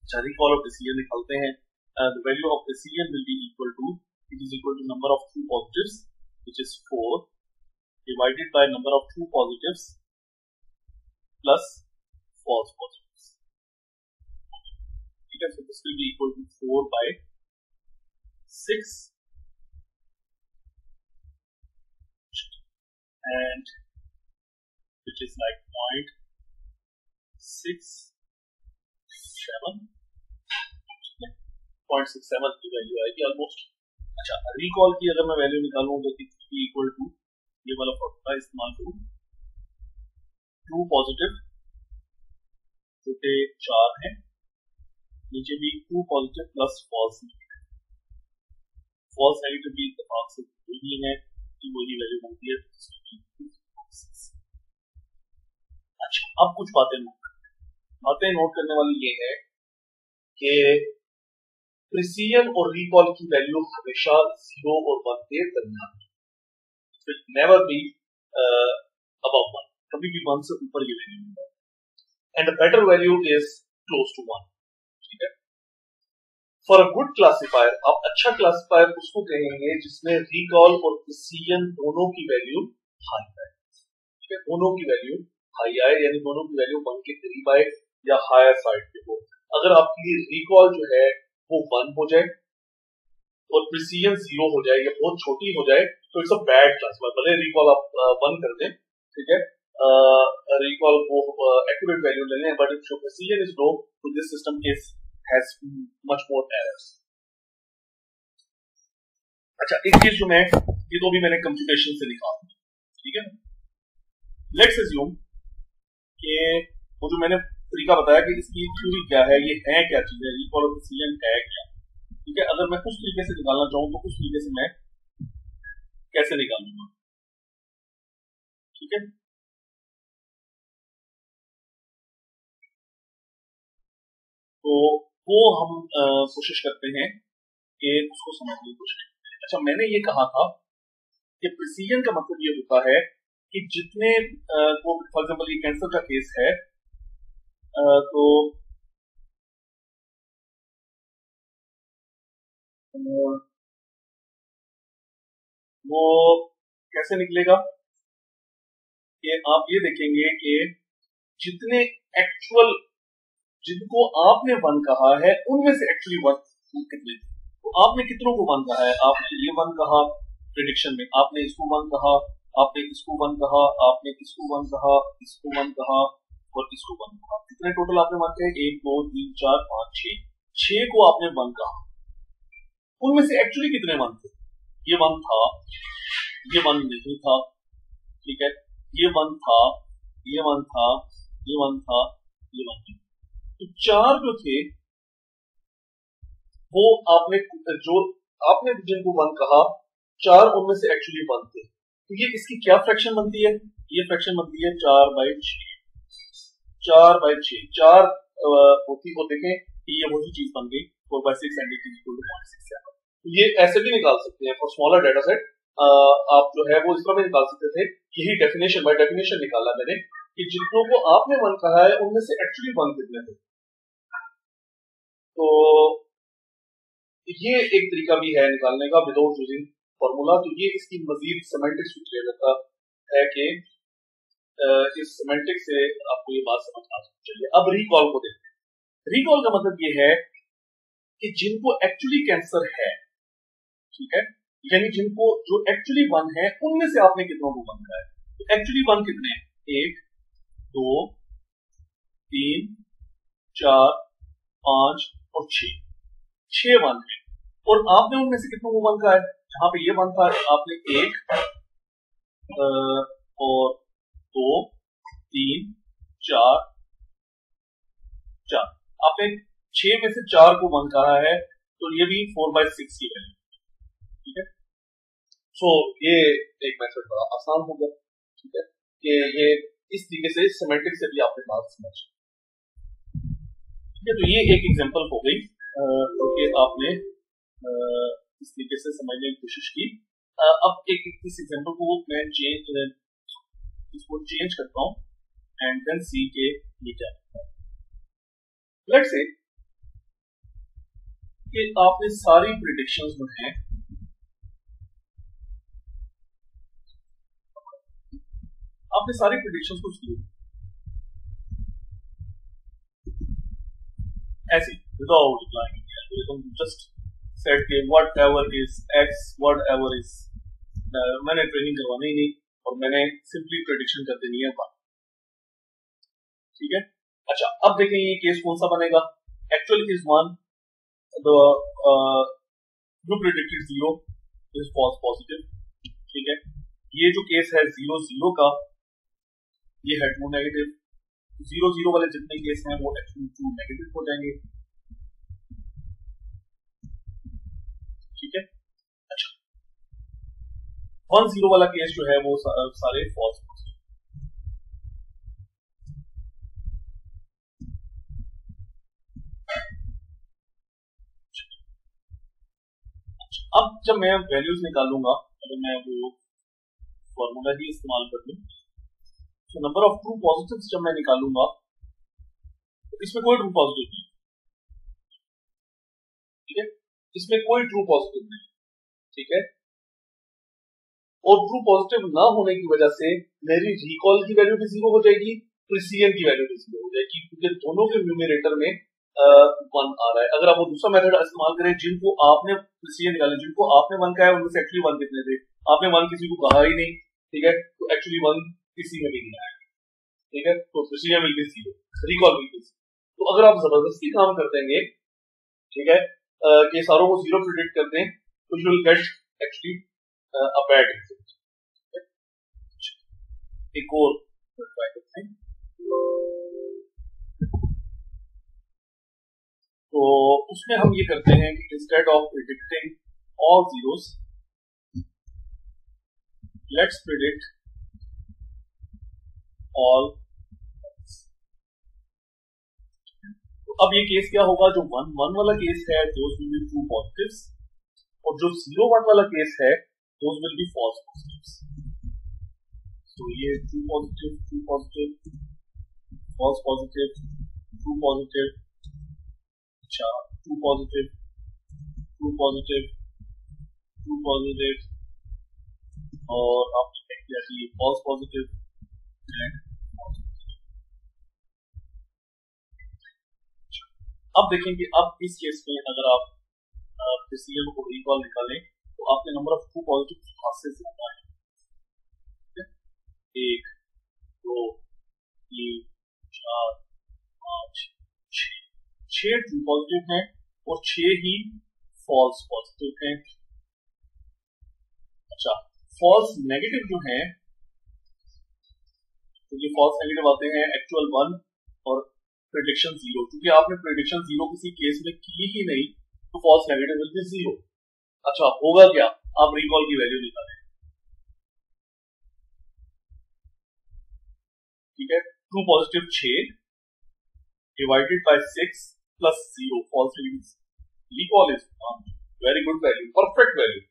अच्छा, रिकॉल ऑफ डिसीजन निकालते हैं। The value of decision will be equal to, it is equal to number of true positives which is 4 divided by number of true positives plus false positives. ठीक है, सो this will be equal to 4 by 6 and which is like 0.67 की value आएगी almost. अच्छा, recall की अगर मैं value निकालूं तो इक्वल टू ये वाला फॉर्मूला इस्तेमाल करूं, ट्रू पॉजिटिव छोटे 4 है, नीचे भी true positive plus false negative. False negative भी इत्तेफाक से वही है कि वही वैल्यू बनती है। अच्छा, अब कुछ बातें नोट करने वाली ये है कि प्रिसीजन और रिकॉल की वैल्यू हमेशा 0 और 1 के दरमियान, नेवर बी अबव 1, कभी भी 1 से ऊपर की वैल्यू नहीं है, and the better value is close to 1। ठीक है, फॉर अ गुड क्लासिफायर, आप अच्छा क्लासिफायर उसको कहेंगे जिसमें रिकॉल और प्रिसीजन दोनों की वैल्यू हाई है। ठीक है, दोनों की वैल्यू हाई आए, यानी दोनों की वैल्यू 1 के करीब आए या हायर साइड पे हो। अगर आपकी रिकॉल जो है वो 1 हो जाए और प्रिसीजन 0 हो जाए या बहुत छोटी हो जाए तो इट्स अ बैड क्लासिफायर। भले रिकॉल आप 1 कर दें, ठीक है, रिकॉल को एक्यूरेट वैल्यू ले लें, but if precision is low तो this system has much more errors। अच्छा, एक चीज जो मैं ये तो भी मैंने कंप्यूटेशन से निकाला, ठीक है। लेट्स अज्यूम कि वो जो मैंने तरीका बताया कि इसकी थ्योरी क्या है, ये है क्या चीज है, रिकॉल और प्रिसीजन है क्या, ठीक है। अगर मैं उस तरीके से निकालना चाहूं तो उस तरीके से मैं कैसे निकालूंगा, ठीक है। तो वो हम कोशिश करते हैं कि उसको समझने की कोशिश करते हैं। अच्छा, मैंने ये कहा था कि प्रिसीजन का मतलब ये होता है कि जितने को फॉर एग्जांपल ये कैंसर का केस है, तो वो कैसे निकलेगा कि आप ये देखेंगे कि जितने एक्चुअल, जिनको आपने 1 कहा है उनमें से एक्चुअली 1 कितने, तो आपने कितनों को 1 कहा है, आपने ये 1 कहा प्रेडिक्शन में, आपने इसको 1 कहा, आपने इसको 1 कहा, आपने इसको 1 कहा, इसको 1 कहा और इसको 1 कहा। कितने टोटल आपने 1 कहे, 1 2 3 4 5 6 को आपने 1 कहा। उनमें से एक्चुअली कितने 1 थे, ये 1 था, ये 1 नहीं था, ठीक है, ये 1 था, ये 1 था, ये 1 था, ये 1 था। तो 4 जो थे वो आपने जिनको 1 कहा, 4 उनमें से एक्चुअली 1 थे। तो ये इसकी क्या फ्रैक्शन बनती है, ये फ्रैक्शन बनती है 4/6। 4/6 4 होती को देखें कि ये वही चीज बन गई 4/6 and it is equal to 0.67। ये ऐसे भी निकाल सकते हैं फॉर स्मॉलर डाटा सेट, आप जो है वो इस तरह भी निकाल सकते थे। यही डेफिनेशन बाय डेफिनेशन निकाला मैंने कि जितनों को आपने 1 कहा है उनमें से एक्चुअली 1 कितने थे। तो ये एक तरीका भी है निकालने का विदाउट यूजिंग फॉर्मूला। तो ये इसकी मजीद सेमेंटिक्स भी क्लियर करता है कि इस सेमेंटिक्स से आपको ये बात समझ आ सकती है। अब रिकॉल को देखते हैं। रिकॉल का मतलब ये है कि जिनको एक्चुअली कैंसर है, ठीक है, यानी जिनको जो एक्चुअली 1 है उनमें से आपने कितनों को 1 कहा है। तो एक्चुअली 1 कितने हैं, 1 2 3 4 5 और 6 1 है, और आपने उनमें से कितनों को 1 कहा है। जहां पे ये 1 था आपने 1 और 2 3 4 4, आपने 6 में से 4 को 1 कहा है, तो ये भी 4/6 की वैल्यू, ठीक है। सो ये एक मेथड बड़ा आसान हो गया, ठीक है, कि ये इस तरीके से सेमेंटिक से भी आपने बात समझ, ठीक है। तो ये एक एग्जांपल हो गई कि आपने इस तरीके से समझने की कोशिश की। अब एक इस एग्जांपल को मैं इसको चेंज करता हूँ एंड देन सी के ये क्या लेट्स से कि आपने सारी प्रेडिक्शंस जो हैं आपने सारी प्रेडिक्शंस को की ऐसे without applying the algorithm just set के whatever is X whatever is मैंने ट्रेनिंग करवानी ही नहीं और मैंने सिंपली प्रेडिक्शन कर देनी है बात, ठीक है। अच्छा अब देखें ये केस कौन सा बनेगा, actual case 1 the you predicted 0 is false positive, ठीक है। ये जो केस है 0 0 का ये है ट्रू नेगेटिव, 0 0 वाले जितने केस हैं वो एक्चुअली ट्रू नेगेटिव हो जाएंगे, ठीक है। अच्छा 1 0 वाला केस जो है वो सारे फॉल्स पॉजिटिव। अब जब मैं वैल्यूज निकालूंगा, अगर मैं वो फॉर्मूला ही इस्तेमाल कर लूं तो नंबर ऑफ ट्रू पॉजिटिव्स जब मैं निकालूंगा तो इसमें कोई ट्रू पॉजिटिव नहीं, ठीक है, इसमें कोई ट्रू पॉजिटिव नहीं, ठीक है। और ट्रू पॉजिटिव ना होने की वजह से मेरी रिकॉल की वैल्यू भी 0 हो जाएगी, प्रिसीजन की वैल्यू भी 0 हो जाएगी, क्योंकि दोनों के न्यूमरेटर में 1 आ रहा है। अगर आप वो दूसरा मेथड इस्तेमाल करें जिनको आपने प्रिसीजन निकाले, जिनको आपने 1 कहा है उनमें से एक्चुअली 1 कितने थे, आपने 1 किसी को कहा ही नहीं, ठीक है, तो एक्चुअली 1 किसी में भी नहीं आएगा, ठीक है, तो precision will B 0, recall will B 0। तो अगर आप जबरदस्ती काम कर देंगे, ठीक है, कि सारों को 0 प्रेडिक्ट कर दें तो you will get actually a bad result. एक और ट्राई करते हैं, तो उसमें हम ये करते हैं कि instead of predicting all zeros let's predict all. तो अब ये केस क्या होगा, जो 1 1 वाला केस है those will be true positives, और जो 0 1 वाला केस है those will be false positives. तो ये true positive false positive true positive, अच्छा true positive true positive true positive, और आपने क्या किया कि फॉल्स पॉजिटिव एंड अब देखेंगे। अब इस केस में अगर आप प्रिसीजन को रिकॉल निकालें तो आपके नंबर ऑफ ट्रू पॉजिटिव खास से ज्यादा है, 1 2 3 4 5 6 ट्रू पॉजिटिव हैं और 6 ही फॉल्स पॉजिटिव हैं। अच्छा फॉल्स नेगेटिव जो हैं, तो ये फॉल्स नेगेटिव आते हैं एक्चुअल 1 और प्रेडिक्शन 0, क्योंकि आपने प्रेडिक्शन 0 किसी केस में की ही नहीं तो फॉल्स नेगेटिव विल बी 0। अच्छा होगा क्या, आप रिकॉल की वैल्यू निकालें, ठीक है, true positive 6 divided by 6 plus 0 false negative, recall is 1, very good value, perfect value,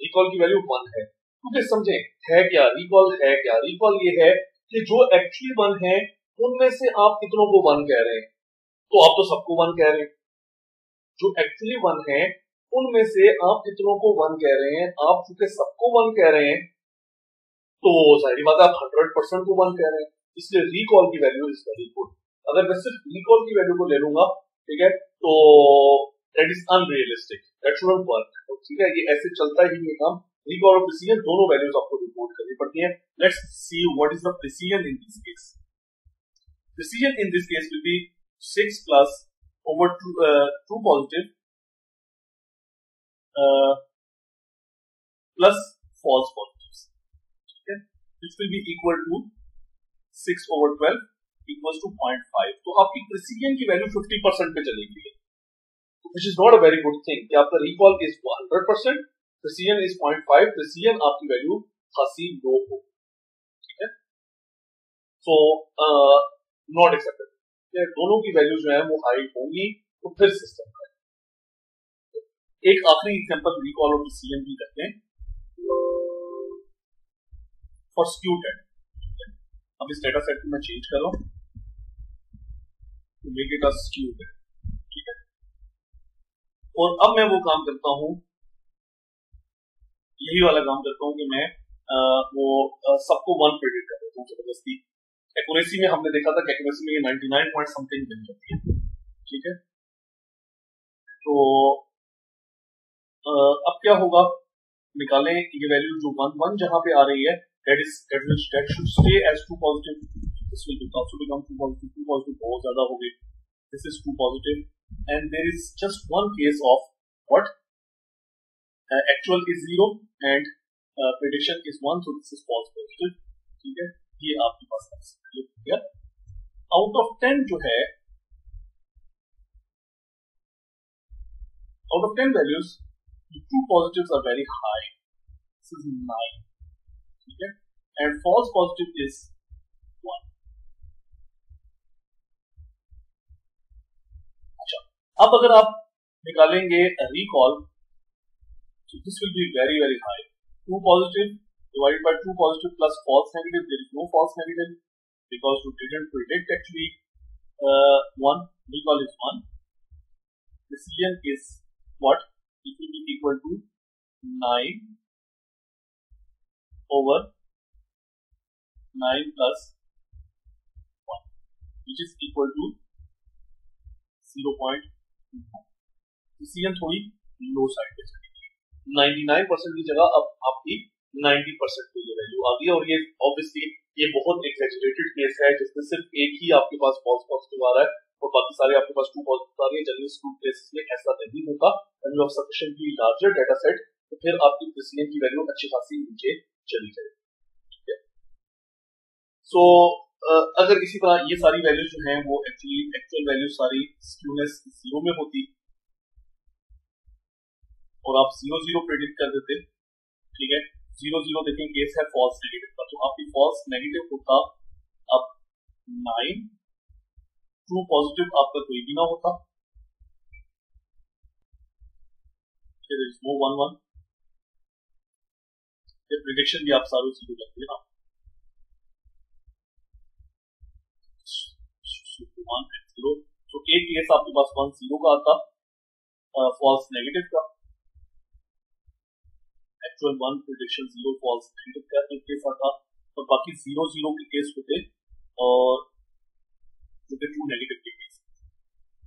recall की वैल्यू 1 है। क्योंकि समझें है क्या रिकॉल, है क्या रिकॉल, ये है कि जो एक्चुअली 1 है उनमें से आप कितनों को 1 कह रहे हैं, तो आप तो सबको 1 कह रहे हैं, जो एक्चुअली 1 है उनमें से आप कितनों को 1 कह रहे हैं, आप चूंकि सबको 1 कह रहे हैं तो सारी बात आप 100% को 1 कह रहे हैं, इसलिए रिकॉल की वैल्यू इज वेरी गुड। अगर मैं सिर्फ रिकॉल की वैल्यू को ले लूंगा, ठीक है, तो that is unrealistic, that shouldn't work, ठीक है, ये ऐसे चलता ही नहीं काम। रिकॉल और प्रिसीजन दोनों वैल्यूज आपको रिपोर्ट करनी पड़ती है। Let's see what is the precision in this case. Precision in this case will be 6 plus over true positive plus false positives, ठीक है, which will be equal to 6 over 12 equals to 0.5। तो आपकी precision की value 50% पे चली गई है, which is not a very good thing कि आपका recall is 100%, precision is 0.5, precision आपकी वैल्यू खासी लो हो, ठीक है, सो नॉट एक्सेप्टेबल। दोनों की वैल्यू जो है वो हाई होंगी तो फिर सिस्टम का। एक आखिरी एग्जांपल रिकॉल और प्रिसीजन की करते हैं। For skewed data. अब इस डेटा सेट को मैं चेंज कर रहा हूं to make it a skewed, ठीक है। और अब मैं वो काम करता हूं, यही वाला काम करता हूं कि मैं सबको 1 प्रेडिक्ट कर देता हूं जबरदस्ती। एक्यूरेसी में हमने देखा था कि एक्यूरेसी में ये 99 पॉइंट समथिंग बन जाती है, ठीक है। तो अब क्या होगा, निकालें ये वैल्यू जो 1 जहां पे आ रही है, that should stay as 2 positive, this will also become 2 positive, 2 positive बहुत ज्यादा हो गई, this is 2 positive, and there is just one case of what actual is 0 and prediction is 1, so this is false positive, ठीक है। ये आपके पास है। Out of 10 जो है, out of 10 values, the 2 positives are very high. This is 9, ठीक है, and false positive is 1. अच्छा, अब अगर आप निकालेंगे recall, so this will be very very high. 2 positive divided by 2 positive plus false negative, there is no false negative because you didn't predict actually 1. Recall is 1. The Cn is what? It will be equal to 9 over 9 plus 1, which is equal to 0.2. Cn थोड़ी लो side पे चलेगी, 99% की जगह अब आपकी 90% पे ये value आ गई। और ये ऑब्वियसली ये बहुत एक्सैजरेटेड केस है जिसमें सिर्फ एक ही आपके पास फॉल्स पॉजिटिव आ रहा है और बाकी सारे आपके पास 2 पॉजिटिव आ रही है। जनरली स्क्यूड केसेस में ऐसा नहीं होता। You have sufficiently larger data set, तो फिर आपकी Cn की वैल्यू अच्छी खासी नीचे चली जाएगी, ठीक है। सो अगर इसी तरह ये सारी वैल्यूज जो हैं वो एक्चुअल वैल्यू सारी स्क्यूनेस 0 में होती और आप 0 0 प्रेडिक्ट कर देते, ठीक है। 0 0 देखें केस है फॉल्स नेगेटिव का, तो आपकी फॉल्स नेगेटिव होता अब 9, 2 पॉजिटिव आपका कोई भी ना होता, there is no 1 1, ये प्रेडिक्शन भी आप सारों 0 करते हैं ना, 1 and 0, तो एक केस आपके पास 1 0 का आता, फॉल्स नेगेटिव का, एक्चुअल 1 प्रेडिक्शन 0 फॉल्स नेगेटिव का एक केस आता, और बाकी 0 0 के केस होते और जो कि 2 नेगेटिव के केस,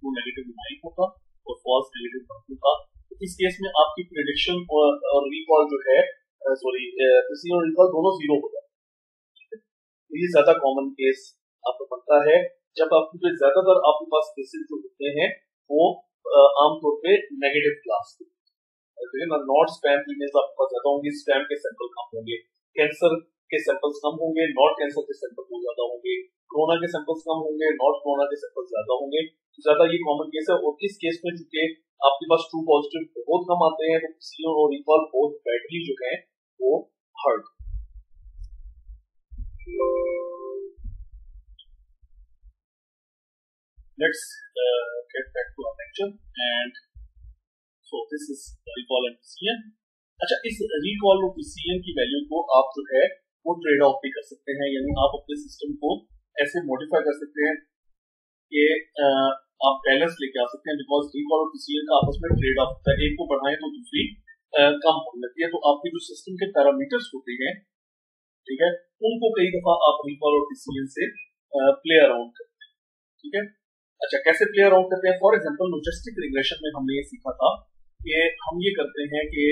2 नेगेटिव 9 होता और फॉल्स नेगेटिव 1 होता। तो इस केस में आपकी प्रेडिक्शन और रिकॉल जो है प्रेसिजन और रिकॉल दोनों 0 हो जाते हैं। तो ये ज्यादा कॉमन केस आपको बनता है जब आपके ज्यादातर आपके पास केसेस जो होते हैं वो आमतौर पे नेगेटिव क्लास के, नॉट स्पैम ईमेल्स आपके पास ज्यादा होंगे, स्पैम के सैंपल कम होंगे, कैंसर के सैंपल्स कम होंगे, नॉट कैंसर के सैंपल बहुत ज्यादा होंगे, कोरोना के सैंपल्स कम होंगे, नॉट कोरोना के सैंपल्स ज्यादा होंगे। तो ज्यादा ये कॉमन केस है। और इस केस में चूंकि आपके पास 2 पॉजिटिव बहुत कम आते हैं, तो Cn और रिकॉल बहुत बैटरी जो है वो hurt. Let's get back to our lecture and so this is recall and Cn। अच्छा, इस recall और Cn की वैल्यू को आप जो है वो ट्रेड ऑफ भी कर सकते हैं, यानी आप अपने सिस्टम को ऐसे मॉडिफाई कर सकते हैं कि आप बैलेंस लेके आ सकते हैं, बिकॉज रिकॉल और Cn का आपस में ट्रेड ऑफ होता है, एक को बढ़ाएं तो दूसरी कम हो जाती है। तो आपके जो सिस्टम के पैरामीटर्स होते हैं, ठीक है, उनको कई दफा आप रिकॉल और Cn से प्ले अराउंड करते हैं, ठीक है। अच्छा, कैसे प्ले अराउंड करते हैं? फॉर एग्जांपल लॉजिस्टिक रिग्रेशन में हमने ये सीखा था कि हम ये करते हैं कि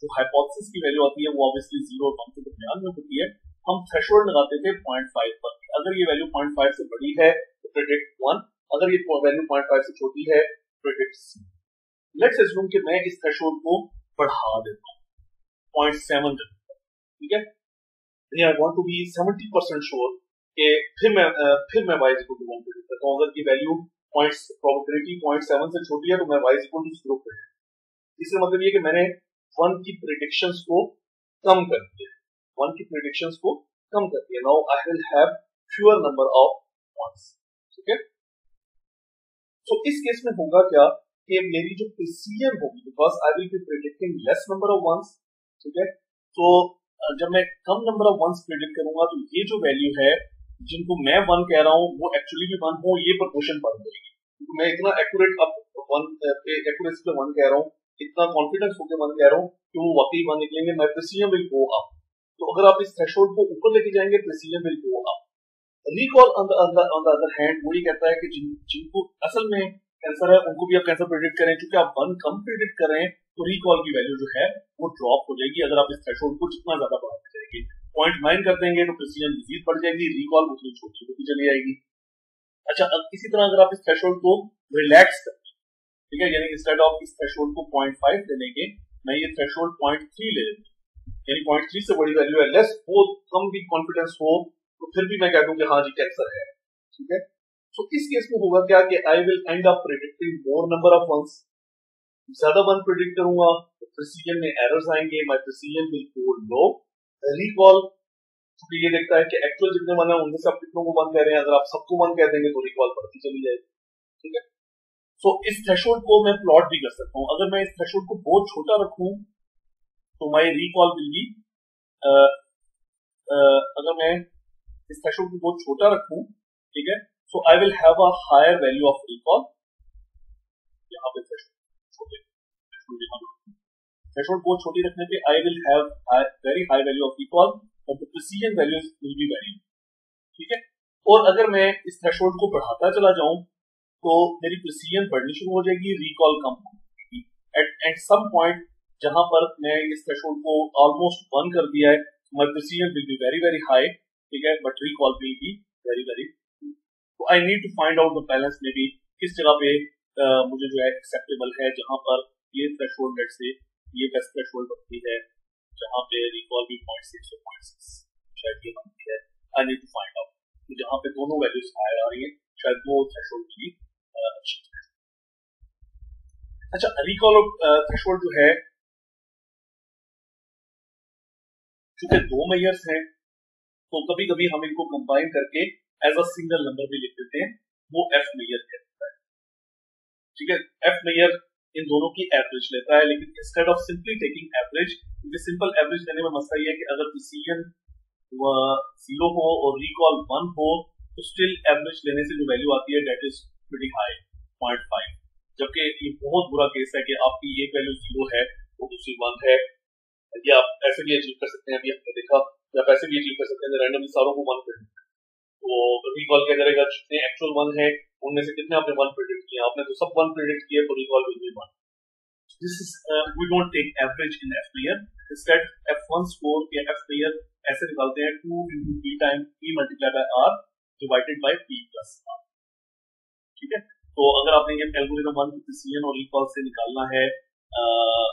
जो हाइपोथेसिस की वैल्यू आती है वो ऑब्वियसली 0 और 1 के दरमियान में होती है। हम थ्रेशोल्ड लगाते थे 0.5 पर, अगर ये वैल्यू 0.5 से बड़ी है तो प्रेडिक्ट 1, अगर ये वैल्यू 0.5 से छोटी है प्रेडिक्ट C। लेट्स अज्यूम कि मैं इस थ्रेशोल्ड को बढ़ा देता हूँ 0.7 तक, ठीक है। I want to be 70% sure कि फिर मैं y इक्वल टू 1 प्रेडिक्ट करता हूँ। अगर ये वैल्यू प्रोबेबिलिटी 0.7 से छोटी है तो मैं y इक्वल टू 0 प्रेडिक्ट। इसका मतलब ये कि मैंने 1 की प्रेडिक्शंस को कम कर दिया, 1 की प्रेडिक्शंस को कम कर दिया। Now I will have fewer number of ones, ठीक है। तो इस केस में होगा क्या कि मेरी जो Cn होगी, because I will be predicting less number of ones, ठीक है, तो जब मैं कम नंबर ऑफ वंस प्रेडिक्ट करूंगा तो ये जो वैल्यू है जिनको मैं 1 कह रहा हूँ वो एक्चुअली भी 1 हो, ये प्रोपोर्शन बढ़ जाएगी। तो मैं इतना एक्यूरेट अब 1 एक्यूरेसी पे 1 कह रहा हूँ, इतना कॉन्फिडेंस होकर 1 कह रहा हूँ कि वो वाकई 1 निकलेंगे। My precision will go up. तो अगर आप इस थ्रेशोल्ड को ऊपर लेके जाएंगे precision will go up. Recall on the other hand वही कहता है कि जिनको असल में कैंसर है उनको भी आप कैंसर प्रेडिक्ट करें, क्योंकि आप 1 कम प्रेडिक्ट कर रहे हैं तो रिकॉल की वैल्यू जो है वो ड्रॉप हो जाएगी। अगर आप इस थ्रेशोल्ड को जितना ज्यादा बढ़ाते जाएंगे 0.9 कर देंगे तो प्रिसीजन मजीद बढ़ जाएगी, रिकॉल उतनी छोटी होती चली जाएगी। अच्छा, अब इसी तरह अगर आप इस थ्रेशोल्ड को रिलैक्स करें, ठीक है, यानी इंस्टेड ऑफ इस थ्रेशोल्ड को 0.5 लेने के मैं ये थ्रेशोल्ड 0.3 ले लेता हूं, यानी 0.3 से बड़ी वैल्यू है, लेस हो, कम भी कॉन्फिडेंस हो, तो फिर भी मैं कह दूं कि हाँ जी कैंसर है, ठीक है। तो इस केस में होगा क्या कि I will end up predicting more number of ones. ज्यादा 1 प्रेडिक्ट करूंगा तो प्रिसीजन में एरर्स आएंगे, my precision will go low. Recall क्योंकि ये देखता है कि एक्चुअल जितने 1 है उनमें से आप कितनों को 1 कह रहे हैं, अगर आप सबको 1 कह देंगे तो रिकॉल बढ़ती चली जाएगी, ठीक है। सो इस थ्रेशोल्ड को मैं प्लॉट भी कर सकता हूं। अगर मैं इस थ्रेशोल्ड को बहुत छोटा रखूं तो माय रिकॉल विल बी, अगर मैं इस थ्रेशोल्ड को बहुत छोटा रखूं, ठीक है, so I will have a higher value of recall. यहाँ पे थ्रेशोल्ड बहुत छोटी रखने पे I will have very high value of recall और the precision values will be very, ठीक है। और अगर मैं इस थ्रेशोल्ड को बढ़ाता चला जाऊं तो मेरी प्रिसीजन बढ़नी शुरू हो जाएगी, रिकॉल कम होगी। एट सम पॉइंट जहां पर मैं इस थ्रेशोल्ड को ऑलमोस्ट 1 कर दिया है, my precision will be very very high, ठीक है, but recall will be very very. तो I need to find out the balance, में भी किस जगह पे मुझे जो है एक्सेप्टेबल है, जहां पर ये थ्रेशोल्ड लेट से ये बेस्ट थ्रेशोल्ड बनती है, जहां पे रिकॉल भी 0.6 और 0.6 शायद ये बनती है। I need to find out कि जहां पे दोनों वैल्यूज हाई आ रही है शायद वो थ्रेशोल्ड की अच्छी है। अच्छा, रिकॉल थ्रेशोल्ड जो है चूंकि 2 मेजर्स हैं तो कभी कभी हम इनको कंबाइन करके एज अ सिंगल नंबर भी लिख देते हैं, वो एफ मेजर कहता है, ठीक है। एफ मेजर इन दोनों की एवरेज लेता है, लेकिन instead of simply taking average, क्योंकि सिंपल एवरेज लेने में मसला ये है कि अगर प्रिसीजन 0 हो और रिकॉल 1 हो तो स्टिल एवरेज लेने से जो वैल्यू आती है डेट इज प्रीटी हाई, 0.5, जबकि ये बहुत बुरा केस है कि आपकी एक वैल्यू 0 है और दूसरी 1 है। या आप ऐसे भी अचीव कर सकते हैं, अभी आपने देखा, या ऐसे भी अचीव कर सकते हैं रैंडमली सारों को 1 प्रेडिक्ट, तो रिकॉल क्या करेगा, जितने एक्चुअल 1 है उनमें से कितने आपने 1 प्रेडिक्ट किया, आपने तो सब 1 प्रेडिक्ट किए तो recall will be 1। This is we don't take average in F measure, instead f1 score या एफ मेजर ऐसे निकालते हैं 2 into p times p multiply by r divided by p plus r, ठीक है। तो अगर आपने ये एल्गोरिथम 1 की प्रिसीजन और रिकॉल से निकालना है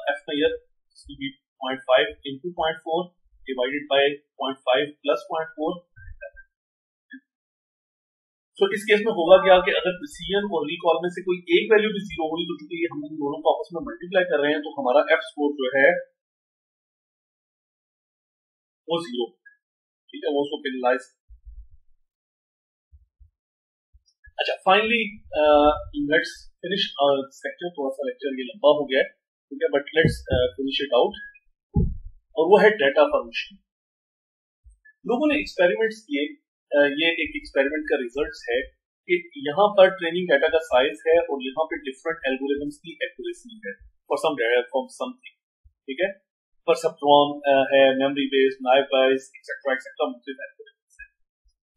एफ मेजर, इसकी भी 0.5 into 0.4 डिवाइडेड बाय 0.5 प्लस 0.4। तो इस केस में होगा क्या कि अगर प्रिसीजन और रिकॉल में से कोई एक वैल्यू भी 0 होगी तो चूंकि हम दोनों को आपस में मल्टीप्लाई कर रहे हैं तो हमारा एफ स्कोर जो है वो 0, ठीक है, वो उसको पेनलाइज। अच्छा, फाइनली लेट्स फिनिश सेक्टर, थोड़ा सा लेक्चर ये लंबा हो गया है, ठीक है, but let's finish it out, और वो है डेटा फॉर्मेशन। लोगों ने एक्सपेरिमेंट्स किए, ये एक एक्सपेरिमेंट का रिजल्ट है कि यहाँ पर ट्रेनिंग डाटा का साइज है और यहाँ पे डिफरेंट एल्गोरिथम्स की एक्यूरेसी है for some data from something, ठीक है, परसेप्ट्रॉन है, memory based, naive based, etcetera etcetera, मुख्तलिफ एल्गोरिथम्स हैं।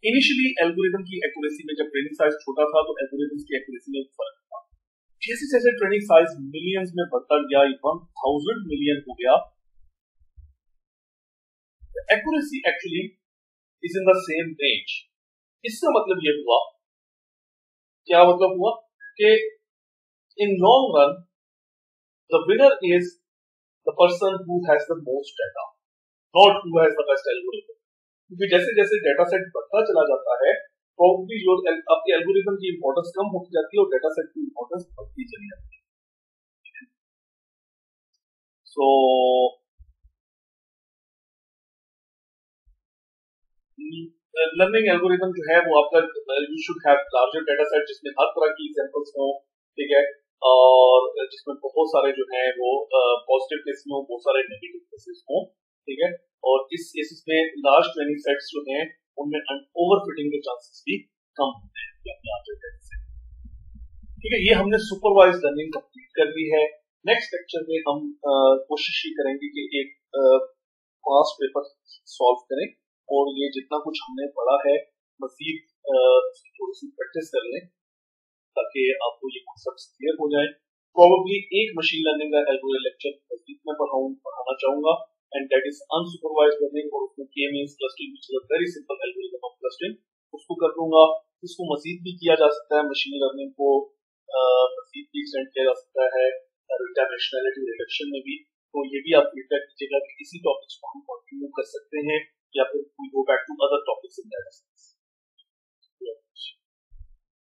इनिशियली एल्गोरिथम की एक्यूरेसी में जब ट्रेनिंग साइज छोटा था तो एल्गोरिथम्स की एक्यूरेसी में फर्क था। जैसे जैसे ट्रेनिंग साइज मिलियंस में बढ़ता गया, 1000 मिलियन हो गया, accuracy actually is in the same range। इसका मतलब ये हुआ, क्या मतलब हुआ कि in long run the winner is the person who has the most data, not who has the best algorithm। क्योंकि जैसे जैसे डेटा सेट बढ़ता चला जाता है प्रोबेबली जो आपके एल्गोरिथम की इंपॉर्टेंस कम होती जाती है और डेटा सेट की इंपॉर्टेंस बढ़ती चली जाती है। सो लर्निंग एल्गोरिथम जो है वो आपका you should have larger data set जिसमें हर तरह की सैंपल्स हो, ठीक है, और जिसमें बहुत सारे जो है वो पॉजिटिव केसेस हो, बहुत सारे नेगेटिव केसेस हो, ठीक है। और इस केसेस में लार्ज ट्रेनिंग सेट्स जो हैं उनमें ओवरफिटिंग के चांसेस भी कम होते हैं। ठीक है, ये हमने सुपरवाइज लर्निंग कंप्लीट कर ली है। नेक्स्ट लेक्चर में हम कोशिश ही करेंगे कि एक पास्ट पेपर सॉल्व करें और ये जितना कुछ हमने पढ़ा है मजीद थोड़ी सी प्रैक्टिस कर लें ताकि आपको ये कॉन्सेप्ट्स क्लियर हो जाए। प्रोबेबली एक मशीन लर्निंग का एल्गोरिथम लेक्चर मजीद में पढ़ाना चाहूंगा and that is unsupervised learning और उसमें के means clustering which is a very simple algorithm of clustering उसको कर दूंगा। इसको मजीद भी किया जा सकता है, मशीन लर्निंग को मजीद भी एक्सटेंड किया जा सकता है डायमेंशनैलिटी रिडक्शन में भी। तो ये भी आप फीडबैक दीजिएगा कि इसी टॉपिक्स को हम कंटिन्यू कर सकते हैं या फिर we go back to other topics in that.